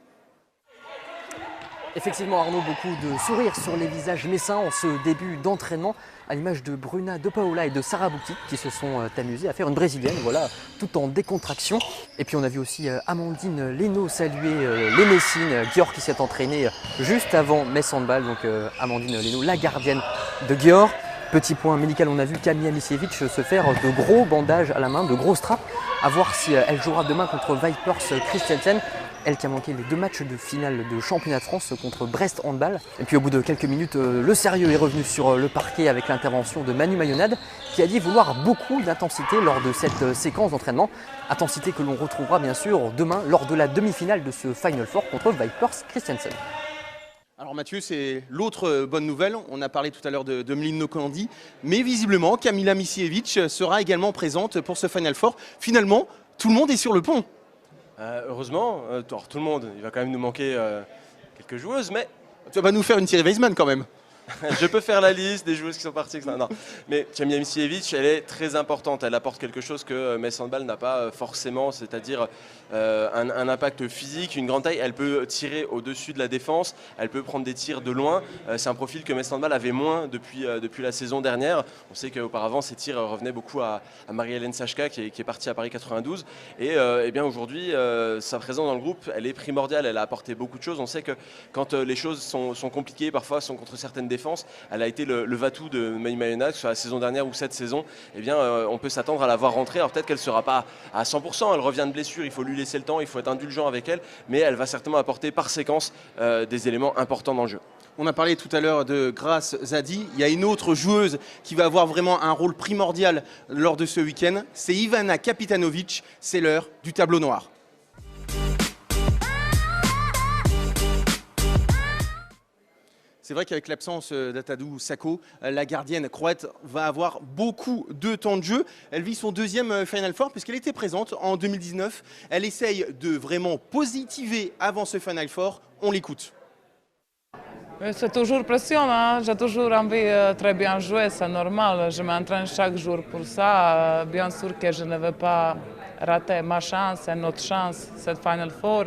Speaker 13: Effectivement, Arnaud, beaucoup de sourires sur les visages messins en ce début d'entraînement, à l'image de Bruna De Paola et de Sarah Bouti qui se sont amusés à faire une brésilienne, voilà, tout en décontraction. Et puis on a vu aussi Amandine Leno saluer les Messines, Győr qui s'est entraîné juste avant Metz Handball, donc Amandine Leno, la gardienne de Győr. Petit point médical, on a vu Kamia Misiewicz se faire de gros bandages à la main, de gros straps, à voir si elle jouera demain contre Vipers Christiansen. elle qui a manqué les 2 matchs de finale de championnat de France contre Brest Handball. Et puis au bout de quelques minutes, le sérieux est revenu sur le parquet avec l'intervention de Manu Mayonade qui a dit vouloir beaucoup d'intensité lors de cette séquence d'entraînement. Intensité que l'on retrouvera bien sûr demain lors de la demi-finale de ce Final Four contre Vipers Christiansen.
Speaker 1: Alors Mathieu, c'est l'autre bonne nouvelle. On a parlé tout à l'heure de Mlin Nokandi, mais visiblement Kamila Misiewicz sera également présente pour ce Final Four. Finalement, tout le monde est sur le pont.
Speaker 3: Heureusement, tout le monde, il va quand même nous manquer quelques joueuses, mais...
Speaker 1: Tu vas nous faire une Thierry Weisman quand même.
Speaker 3: Je peux faire la liste des joueuses qui sont parties, etc. Non. Mais Kamila Misiewicz, elle est très importante. Elle apporte quelque chose que Metz Handball n'a pas forcément, c'est-à-dire un impact physique, une grande taille. Elle peut tirer au-dessus de la défense, elle peut prendre des tirs de loin. C'est un profil que Metz Handball avait moins depuis la saison dernière. On sait qu'auparavant, ses tirs revenaient beaucoup à Marie-Hélène Sachka, qui est partie à Paris 92. Et bien aujourd'hui, sa présence dans le groupe, elle est primordiale. Elle a apporté beaucoup de choses. On sait que quand les choses sont compliquées, parfois sont contre certaines défenses, elle a été le va-tout de Manu Mayonade, soit la saison dernière ou cette saison. Eh bien, on peut s'attendre à la voir rentrer. Alors peut-être qu'elle ne sera pas à 100%, elle revient de blessure, il faut lui laisser le temps, il faut être indulgent avec elle, mais elle va certainement apporter par séquence des éléments importants dans le jeu.
Speaker 1: On a parlé tout à l'heure de Grace Zadi. Il y a une autre joueuse qui va avoir vraiment un rôle primordial lors de ce week-end. C'est Ivana Kapitanovic. C'est l'heure du tableau noir. C'est vrai qu'avec l'absence d'Atadou Sako, la gardienne croate va avoir beaucoup de temps de jeu. Elle vit son 2e Final Four puisqu'elle était présente en 2019. Elle essaye de vraiment positiver avant ce Final Four. On l'écoute.
Speaker 18: C'est toujours pression, hein? J'ai toujours envie de très bien jouer, c'est normal. Je m'entraîne chaque jour pour ça. Bien sûr que je ne veux pas rater ma chance, c'est notre chance, cette Final Four.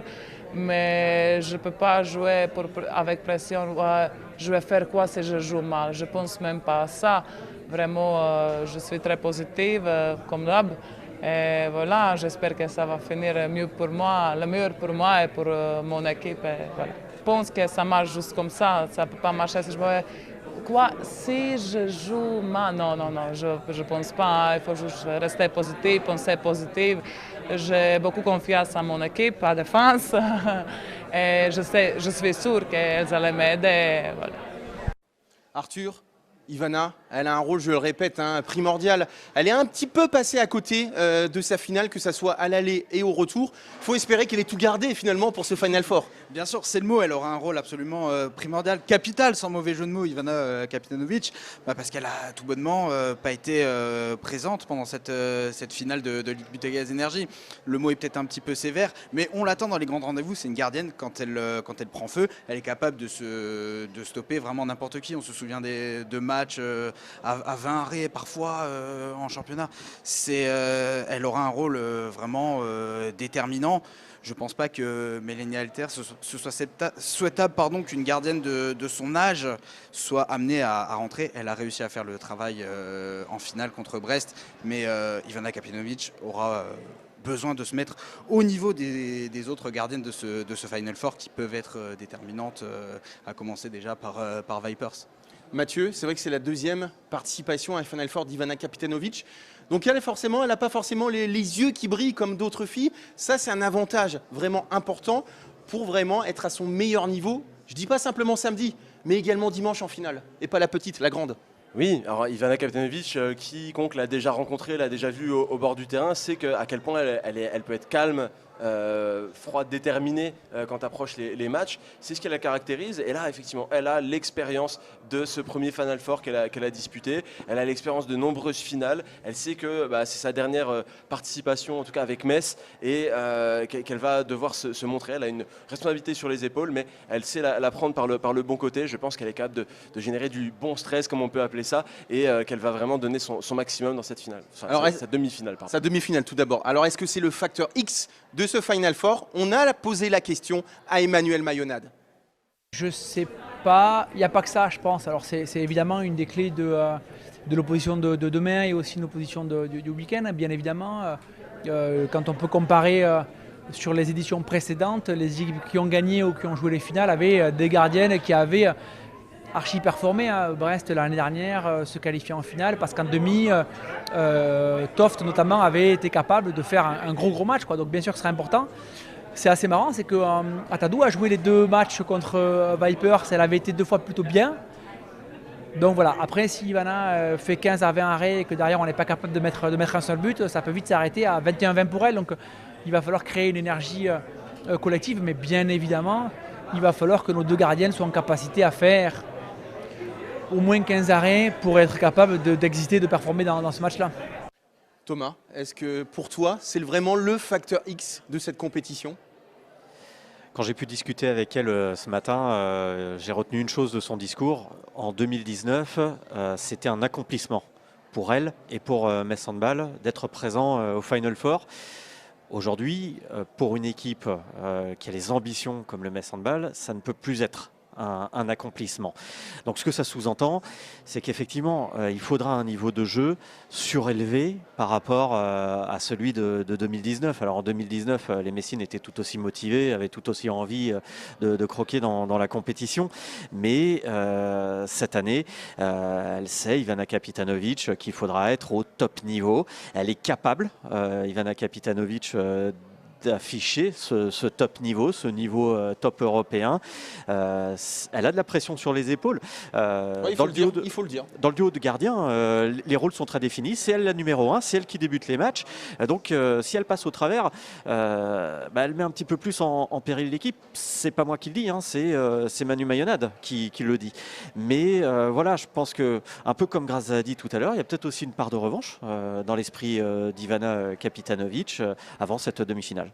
Speaker 18: Mais je ne peux pas jouer avec pression. Je vais faire quoi si je joue mal? Je ne pense même pas à ça. Vraiment, je suis très positive, comme d'hab. Et voilà, j'espère que ça va finir mieux pour moi, le meilleur pour moi et pour mon équipe. Et voilà. Je pense que ça marche juste comme ça. Ça ne peut pas marcher si je vois quoi si je joue mal. Non, je ne pense pas. Il faut juste rester positif, penser positif. J'ai beaucoup confiance en mon équipe, à la défense. Et je suis sûr qu'elles allaient m'aider. Voilà.
Speaker 1: Arthur, Ivana, elle a un rôle, je le répète, primordial. Elle est un petit peu passée à côté de sa finale, que ce soit à l'aller et au retour. Il faut espérer qu'elle ait tout gardé finalement pour ce Final Four.
Speaker 17: Bien sûr, c'est le mot, elle aura un rôle absolument primordial, capital, sans mauvais jeu de mots, Ivana Kapitanovic, parce qu'elle a tout bonnement pas été présente pendant cette finale de Ligue Butagaz Énergie. Le mot est peut-être un petit peu sévère, mais on l'attend dans les grands rendez-vous. C'est une gardienne, quand elle prend feu, elle est capable de stopper vraiment n'importe qui. On se souvient de matchs à 20 arrêts parfois en championnat. Elle aura un rôle vraiment déterminant. Je ne pense pas que Mélanie Alter, ce soit souhaitable qu'une gardienne de son âge soit amenée à rentrer. Elle a réussi à faire le travail en finale contre Brest, mais Ivana Kapitanovic aura besoin de se mettre au niveau des autres gardiennes de ce Final Four qui peuvent être déterminantes, à commencer déjà par Vipers.
Speaker 1: Mathieu, c'est vrai que c'est la 2e participation à un Final Four d'Ivana Kapitanovic. Donc elle n'a pas forcément les yeux qui brillent comme d'autres filles. Ça, c'est un avantage vraiment important pour vraiment être à son meilleur niveau. Je ne dis pas simplement samedi, mais également dimanche en finale. Et pas la petite, la grande.
Speaker 3: Oui, alors Ivana Kapitanovic, quiconque l'a déjà rencontrée, l'a déjà vue au bord du terrain, sait à quel point elle peut être calme, froide, déterminée quand approche les matchs. C'est ce qui la caractérise. Et là, effectivement, elle a l'expérience de ce premier Final Four qu'elle a disputé. Elle a l'expérience de nombreuses finales. Elle sait que c'est sa dernière participation, en tout cas avec Metz, et qu'elle va devoir se montrer. Elle a une responsabilité sur les épaules, mais elle sait la prendre par le bon côté. Je pense qu'elle est capable de générer du bon stress, comme on peut appeler ça, et qu'elle va vraiment donner son maximum dans cette finale. Sa demi-finale, pardon.
Speaker 1: Sa demi-finale, tout d'abord. Alors, est-ce que c'est le facteur X de ce Final Four? On a posé la question à Emmanuel Mayonade.
Speaker 6: Je sais pas, il n'y a pas que ça, je pense. Alors c'est évidemment une des clés de l'opposition de demain et aussi une opposition du week-end, bien évidemment. Quand on peut comparer sur les éditions précédentes, les équipes qui ont gagné ou qui ont joué les finales avaient des gardiennes qui avaient archi performé. Brest l'année dernière se qualifiait en finale parce qu'en demi, Toft notamment avait été capable de faire un gros match, quoi. Donc bien sûr que ce serait important. c'est assez marrant, c'est que Atadou a joué les 2 matchs contre Vipers, elle avait été 2 fois plutôt bien. Donc voilà, après si Ivana fait 15 à 20 arrêts et que derrière on n'est pas capable de mettre un seul but, ça peut vite s'arrêter à 21-20 pour elle. Donc il va falloir créer une énergie collective, mais bien évidemment, il va falloir que nos 2 gardiennes soient en capacité à faire au moins 15 arrêts pour être capable d'exister, de performer dans ce match-là.
Speaker 1: Thomas, est-ce que pour toi, c'est vraiment le facteur X de cette compétition ?
Speaker 2: Quand j'ai pu discuter avec elle ce matin, j'ai retenu une chose de son discours. En 2019, c'était un accomplissement pour elle et pour Metz Handball d'être présent au Final Four. Aujourd'hui, pour une équipe qui a les ambitions comme le Metz Handball, ça ne peut plus être un accomplissement. Donc ce que ça sous-entend, c'est qu'effectivement, il faudra un niveau de jeu surélevé par rapport à celui de 2019. Alors en 2019, les Messines étaient tout aussi motivés, avaient tout aussi envie de croquer dans la compétition. Mais cette année, elle sait, Ivana Kapitanovic, qu'il faudra être au top niveau. Elle est capable, Ivana Kapitanovic, d'afficher ce top niveau, ce niveau top européen. Elle a de la pression sur les épaules.
Speaker 16: Il faut le dire.
Speaker 2: Dans le duo de gardiens, les rôles sont très définis. C'est elle la numéro 1, c'est elle qui débute les matchs. Donc si elle passe au travers, elle met un petit peu plus en péril l'équipe. C'est pas moi qui le dis, c'est Manu Mayonade qui le dit. Mais voilà, je pense que, un peu comme Graza a dit tout à l'heure, il y a peut-être aussi une part de revanche dans l'esprit d'Ivana Kapitanovic avant cette demi-finale.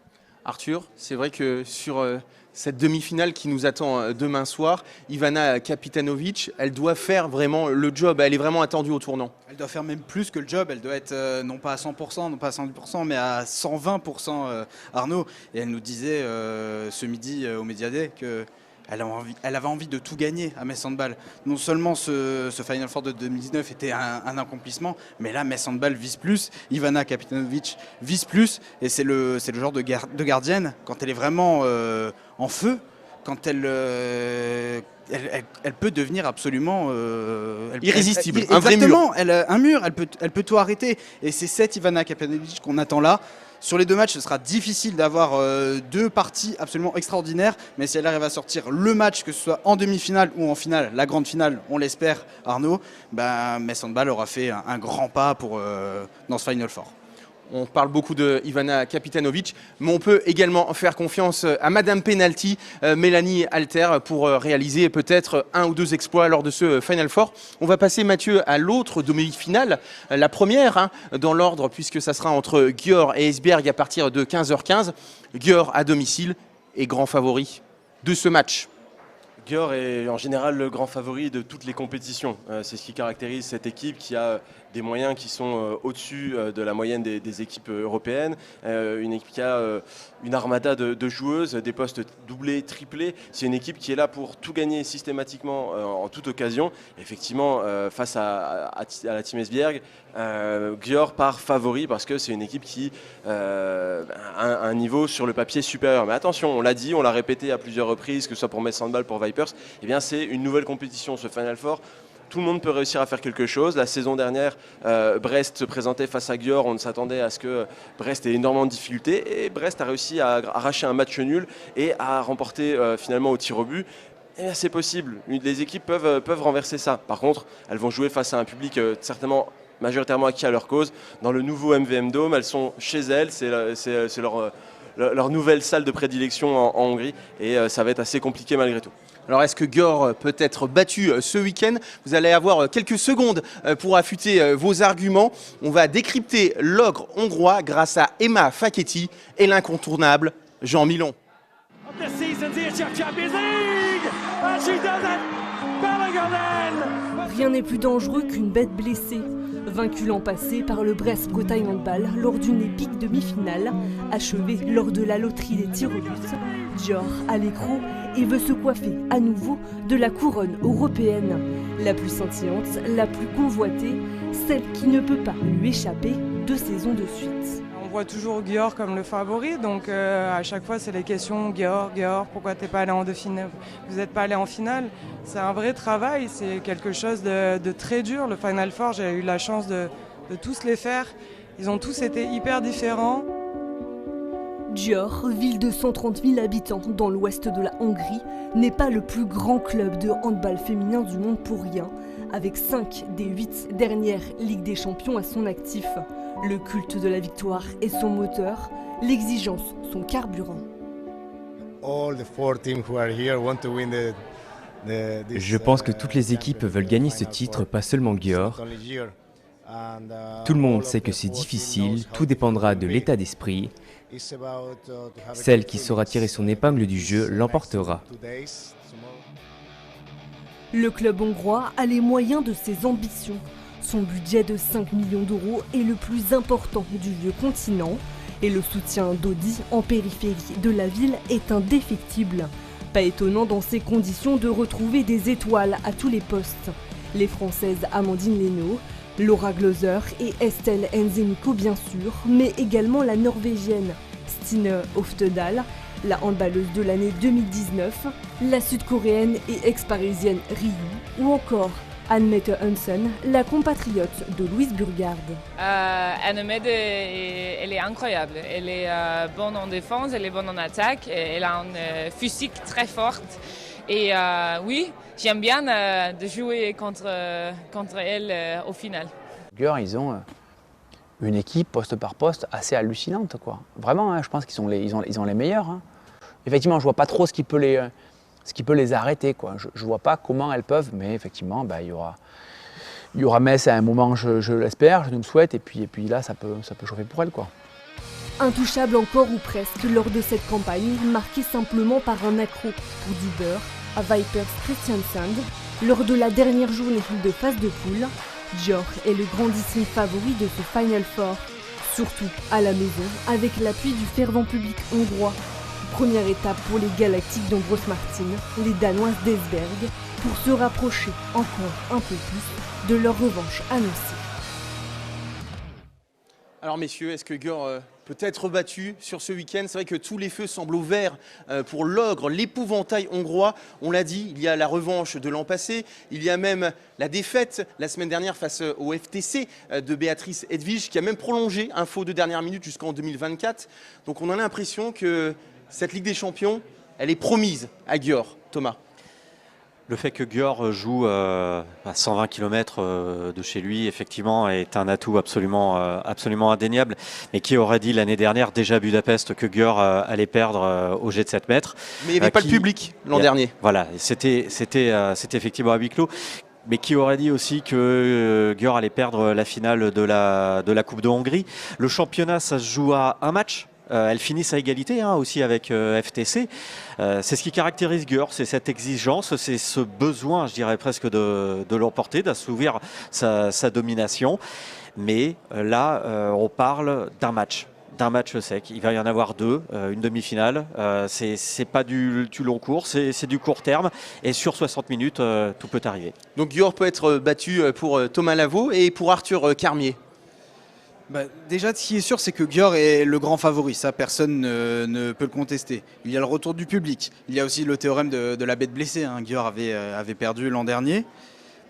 Speaker 1: Arthur, c'est vrai que sur cette demi-finale qui nous attend demain soir, Ivana Kapitanovic, elle doit faire vraiment le job. Elle est vraiment attendue au tournant.
Speaker 17: Elle doit faire même plus que le job. Elle doit être non pas à 100%, non pas à 110%, mais à 120%, Arnaud. Et elle nous disait ce midi au Media Day que elle avait envie de tout gagner à Metz Handball. Non seulement ce Final Four de 2019 était un accomplissement, mais là, Metz Handball vise plus, Ivana Kapitanovic vise plus, et c'est le genre de gardienne, quand elle est vraiment en feu, quand elle peut devenir absolument
Speaker 1: irrésistible,
Speaker 17: un vrai mur. Un mur, elle peut tout arrêter. Et c'est cette Ivana Kapitanovic qu'on attend là. Sur les 2 matchs, ce sera difficile d'avoir 2 parties absolument extraordinaires, mais si elle arrive à sortir le match, que ce soit en demi-finale ou en finale, la grande finale, on l'espère, Arnaud, Metz Handball aura fait un grand pas dans ce Final Four.
Speaker 1: On parle beaucoup de Ivana Kapitanovic, mais on peut également faire confiance à Madame Penalty, Mélanie Alter, pour réaliser peut-être 1 ou 2 exploits lors de ce Final Four. On va passer, Mathieu, à l'autre demi-finale, la première dans l'ordre, puisque ça sera entre Győr et Esbjerg à partir de 15h15. Győr à domicile est grand favori de ce match.
Speaker 3: Győr est en général le grand favori de toutes les compétitions. C'est ce qui caractérise cette équipe qui a des moyens qui sont au-dessus de la moyenne des équipes européennes. Une équipe qui a une armada de joueuses, des postes doublés, triplés. C'est une équipe qui est là pour tout gagner systématiquement en toute occasion. Effectivement, face à la Team Esbjerg, Győr part favori parce que c'est une équipe qui a un niveau sur le papier supérieur. Mais attention, on l'a dit, on l'a répété à plusieurs reprises, que ce soit pour Metz Handball, pour Vipers, eh bien c'est une nouvelle compétition, ce Final Four. Tout le monde peut réussir à faire quelque chose. La saison dernière, Brest se présentait face à Győr. On s'attendait à ce que Brest ait énormément de difficultés. Et Brest a réussi à arracher un match nul et à remporter finalement au tir au but. Et c'est possible. Les équipes peuvent renverser ça. Par contre, elles vont jouer face à un public certainement majoritairement acquis à leur cause. Dans le nouveau MVM Dome, elles sont chez elles. C'est leur nouvelle salle de prédilection en Hongrie. Et ça va être assez compliqué malgré tout.
Speaker 1: Alors est-ce que Győr peut être battu ce week-end? Vous allez avoir quelques secondes pour affûter vos arguments. On va décrypter l'ogre hongrois grâce à Emma Faketti et l'incontournable Jean Milon.
Speaker 19: Rien n'est plus dangereux qu'une bête blessée. Vaincu l'an passé par le Brest-Bretagne Handball lors d'une épique demi-finale, achevée lors de la loterie des tirs au but, Győr a l'écrou et veut se coiffer à nouveau de la couronne européenne. La plus scintillante, la plus convoitée, celle qui ne peut pas lui échapper 2 saisons de suite.
Speaker 20: On voit toujours Győr comme le favori, donc à chaque fois c'est les questions Győr, pourquoi t'es pas allé en finale, vous n'êtes pas allé en finale. C'est un vrai travail, c'est quelque chose de très dur. Le Final Four, j'ai eu la chance de tous les faire. Ils ont tous été hyper différents.
Speaker 19: Győr, ville de 130 000 habitants dans l'ouest de la Hongrie, n'est pas le plus grand club de handball féminin du monde pour rien, avec 5 des 8 dernières Ligues des Champions à son actif. Le culte de la victoire est son moteur, l'exigence son carburant.
Speaker 4: Je pense que toutes les équipes veulent gagner ce titre, pas seulement Győr. Tout le monde sait que c'est difficile, tout dépendra de l'état d'esprit. Celle qui saura tirer son épingle du jeu l'emportera.
Speaker 19: Le club hongrois a les moyens de ses ambitions. Son budget de 5 millions d'euros est le plus important du vieux continent. Et le soutien d'Audi en périphérie de la ville est indéfectible. Pas étonnant dans ces conditions de retrouver des étoiles à tous les postes. Les Françaises Amandine Leno, Laura Glauser et Estelle Nzeniko bien sûr, mais également la Norvégienne Stine Oftedal, la handballeuse de l'année 2019, la Sud-Coréenne et ex-parisienne Ryu, ou encore Anne-Mette Hansen, la compatriote de Louise Burgard.
Speaker 21: Anne-Mette, elle est incroyable. Elle est bonne en défense, elle est bonne en attaque, elle a une physique très forte. Et oui, j'aime bien de jouer contre elle au final.
Speaker 22: Győr, ils ont une équipe poste par poste assez hallucinante, quoi. Vraiment, hein, je pense qu'ils ont les meilleurs. Hein. Effectivement, je vois pas trop ce qui peut les arrêter, quoi. Je vois pas comment elles peuvent, mais effectivement, bah, il y aura Metz à un moment, je l'espère, je nous le souhaite, et puis là, ça peut chauffer pour elles, quoi.
Speaker 19: Intouchable encore ou presque lors de cette campagne, marquée simplement par un accro pour du beurre à Vipers Kristiansand. Lors de la dernière journée de phase de poule, Győr est le grandissime favori de ce Final Four, surtout à la maison avec l'appui du fervent public hongrois. Première étape pour les Galactiques d'Ombros Martin, les Danoises d'Esberg, pour se rapprocher encore un peu plus de leur revanche annoncée.
Speaker 1: Alors messieurs, est-ce que Győr peut être battu sur ce week-end? C'est vrai que tous les feux semblent ouverts pour l'ogre, l'épouvantail hongrois. On l'a dit, il y a la revanche de l'an passé, il y a même la défaite la semaine dernière face au FTC de Béatrice Edvige, qui a même prolongé un faux de dernière minute jusqu'en 2024. Donc on a l'impression que cette Ligue des Champions, elle est promise à Győr. Thomas.
Speaker 2: Le fait que Győr joue à 120 km de chez lui, effectivement, est un atout absolument indéniable. Mais qui aurait dit l'année dernière, déjà à Budapest, que Győr allait perdre au jet de 7 mètres.
Speaker 1: Mais il n'y avait pas le public l'an dernier.
Speaker 2: Voilà, c'était effectivement à huis clos. Mais qui aurait dit aussi que Győr allait perdre la finale de la Coupe de Hongrie. Le championnat, ça se joue à un match. Elles finissent à égalité aussi avec FTC. C'est ce qui caractérise Győr, c'est cette exigence, c'est ce besoin, je dirais presque, de l'emporter, d'assouvir sa domination. Mais là, on parle d'un match sec. Il va y en avoir deux, une demi-finale. C'est pas du long cours, c'est du court terme. Et sur 60 minutes, tout peut arriver.
Speaker 1: Donc Győr peut être battu pour Thomas Lavaux et pour Arthur Carmier.
Speaker 17: Bah, déjà, ce qui est sûr, c'est que Győr est le grand favori. Ça, personne ne peut le contester. Il y a le retour du public. Il y a aussi le théorème de la bête blessée. Hein. Győr avait perdu l'an dernier.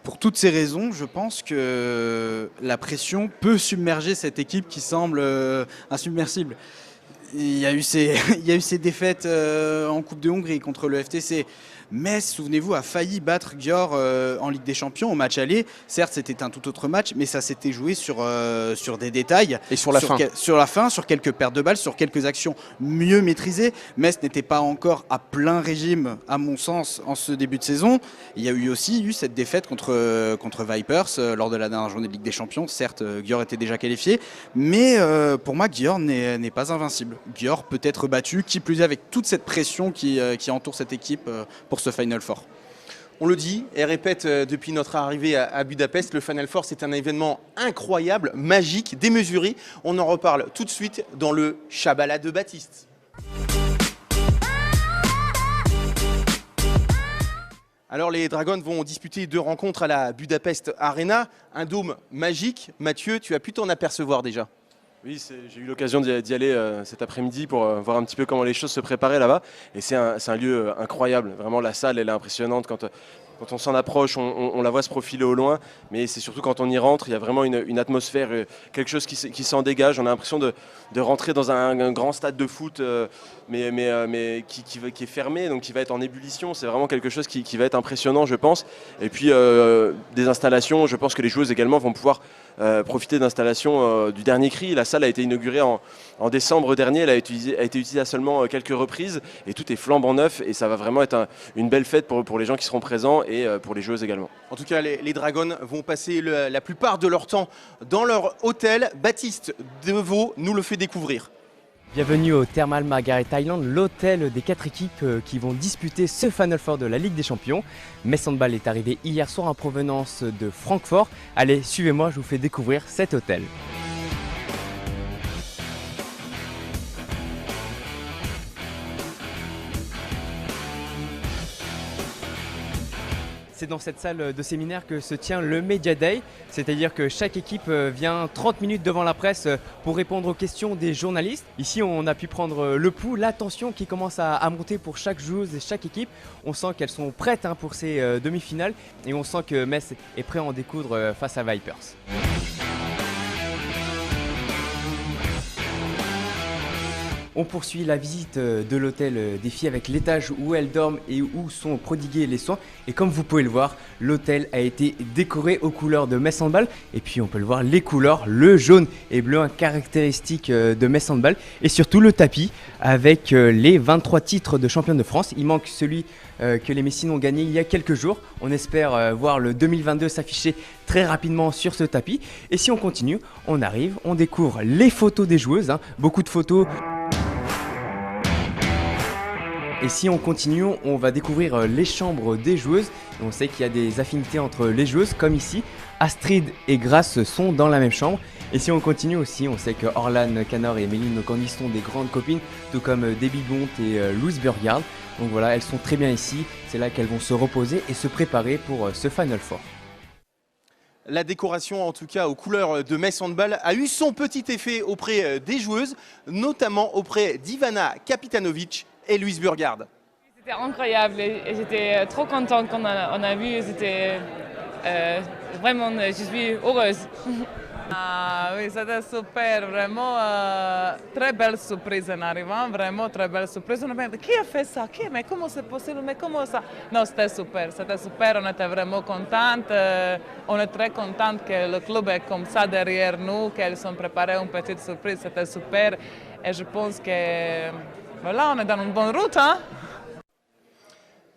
Speaker 17: Pour toutes ces raisons, je pense que la pression peut submerger cette équipe qui semble insubmersible. Il y a eu ces défaites en Coupe de Hongrie contre le FTC. Metz, souvenez-vous, a failli battre Győr en Ligue des Champions au match aller. Certes, c'était un tout autre match, mais ça s'était joué sur des détails.
Speaker 1: Et sur la fin.
Speaker 17: Sur la fin, sur quelques pertes de balles, sur quelques actions mieux maîtrisées. Metz n'était pas encore à plein régime, à mon sens, en ce début de saison. Il y a eu aussi cette défaite contre Vipers lors de la dernière journée de Ligue des Champions. Certes, Győr était déjà qualifié, mais pour moi, Győr n'est pas invincible. Győr peut être battu, qui plus est avec toute cette pression qui entoure cette équipe pour ce Final Four.
Speaker 1: On le dit et répète depuis notre arrivée à Budapest, le Final Four, c'est un événement incroyable, magique, démesuré. On en reparle tout de suite dans le Chabala de Baptiste. Alors les Dragons vont disputer 2 rencontres à la Budapest Arena, un dôme magique. Mathieu, tu as pu t'en apercevoir déjà?
Speaker 3: Oui, j'ai eu l'occasion d'y aller cet après-midi pour voir un petit peu comment les choses se préparaient là-bas. Et c'est un lieu incroyable. Vraiment, la salle, elle est impressionnante. quand on s'en approche, on la voit se profiler au loin, mais c'est surtout quand on y rentre, il y a vraiment une atmosphère, quelque chose qui s'en dégage. On a l'impression de rentrer dans un grand stade de foot, mais qui est fermé, donc qui va être en ébullition. C'est vraiment quelque chose qui va être impressionnant, je pense. Et puis des installations, je pense que les joueuses également vont pouvoir profiter d'installations du dernier cri. La salle a été inaugurée en décembre dernier, elle a été utilisée à seulement quelques reprises et tout est flambant neuf et ça va vraiment être une belle fête pour les gens qui seront présents et pour les joueuses également.
Speaker 1: En tout cas, les Dragons vont passer la plupart de leur temps dans leur hôtel. Baptiste Deveau nous le fait découvrir.
Speaker 4: Bienvenue au Thermal Margaret Island, l'hôtel des 4 équipes qui vont disputer ce Final Four de la Ligue des Champions. Metz Handball est arrivé hier soir en provenance de Francfort. Allez, suivez-moi, je vous fais découvrir cet hôtel. C'est dans cette salle de séminaire que se tient le Media Day, c'est-à-dire que chaque équipe vient 30 minutes devant la presse pour répondre aux questions des journalistes. Ici, on a pu prendre le pouls, la tension qui commence à monter pour chaque joueuse et chaque équipe. On sent qu'elles sont prêtes pour ces demi-finales et on sent que Metz est prêt à en découdre face à Vipers. On poursuit la visite de l'hôtel des filles avec l'étage où elles dorment et où sont prodigués les soins. Et comme vous pouvez le voir, l'hôtel a été décoré aux couleurs de Metz Handball. Et puis on peut le voir, les couleurs, le jaune et bleu, un caractéristique de Metz Handball. Et surtout le tapis avec les 23 titres de champion de France. Il manque celui que les Messines ont gagné il y a quelques jours. On espère voir le 2022 s'afficher très rapidement sur ce tapis. Et si on continue, on arrive, on découvre les photos des joueuses. Beaucoup de photos. Et si on continue, on va découvrir les chambres des joueuses. Et on sait qu'il y a des affinités entre les joueuses, comme ici. Astrid et Grace sont dans la même chambre. Et si on continue aussi, on sait que Orlan Canor et Méline Candy sont des grandes copines, tout comme Debbie Bont et Louise Burgard. Donc voilà, elles sont très bien ici. C'est là qu'elles vont se reposer et se préparer pour ce Final Four.
Speaker 1: La décoration, en tout cas aux couleurs de Metz Handball, a eu son petit effet auprès des joueuses, notamment auprès d'Ivana Kapitanovic et Louise Burgard.
Speaker 21: C'était incroyable et j'étais trop contente quand on a vu. C'était vraiment, je suis heureuse.
Speaker 18: Ah oui, c'était super, vraiment très belle surprise en arrivant, vraiment très belle surprise. On a dit, qui a fait ça? Mais comment c'est possible? Mais comment ça? Non, c'était super, on était vraiment contentes. On est très contentes que le club est comme ça derrière nous, qu'elles ont préparé une petite surprise, c'était super. Et je pense que voilà, on est dans une bonne route.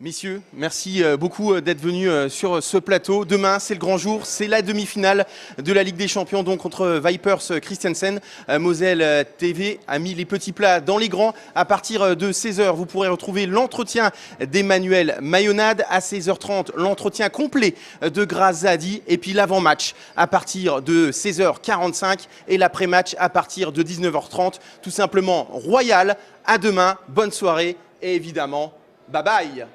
Speaker 1: Messieurs, merci beaucoup d'être venus sur ce plateau. Demain, c'est le grand jour, c'est la demi-finale de la Ligue des Champions, donc contre Vipers Christiansen. Moselle TV a mis les petits plats dans les grands. À partir de 16h, vous pourrez retrouver l'entretien d'Emmanuel Mayonade. À 16h30, l'entretien complet de Grace Zadi. Et puis l'avant-match à partir de 16h45 et l'après-match à partir de 19h30. Tout simplement royal. À demain, bonne soirée et évidemment, bye bye.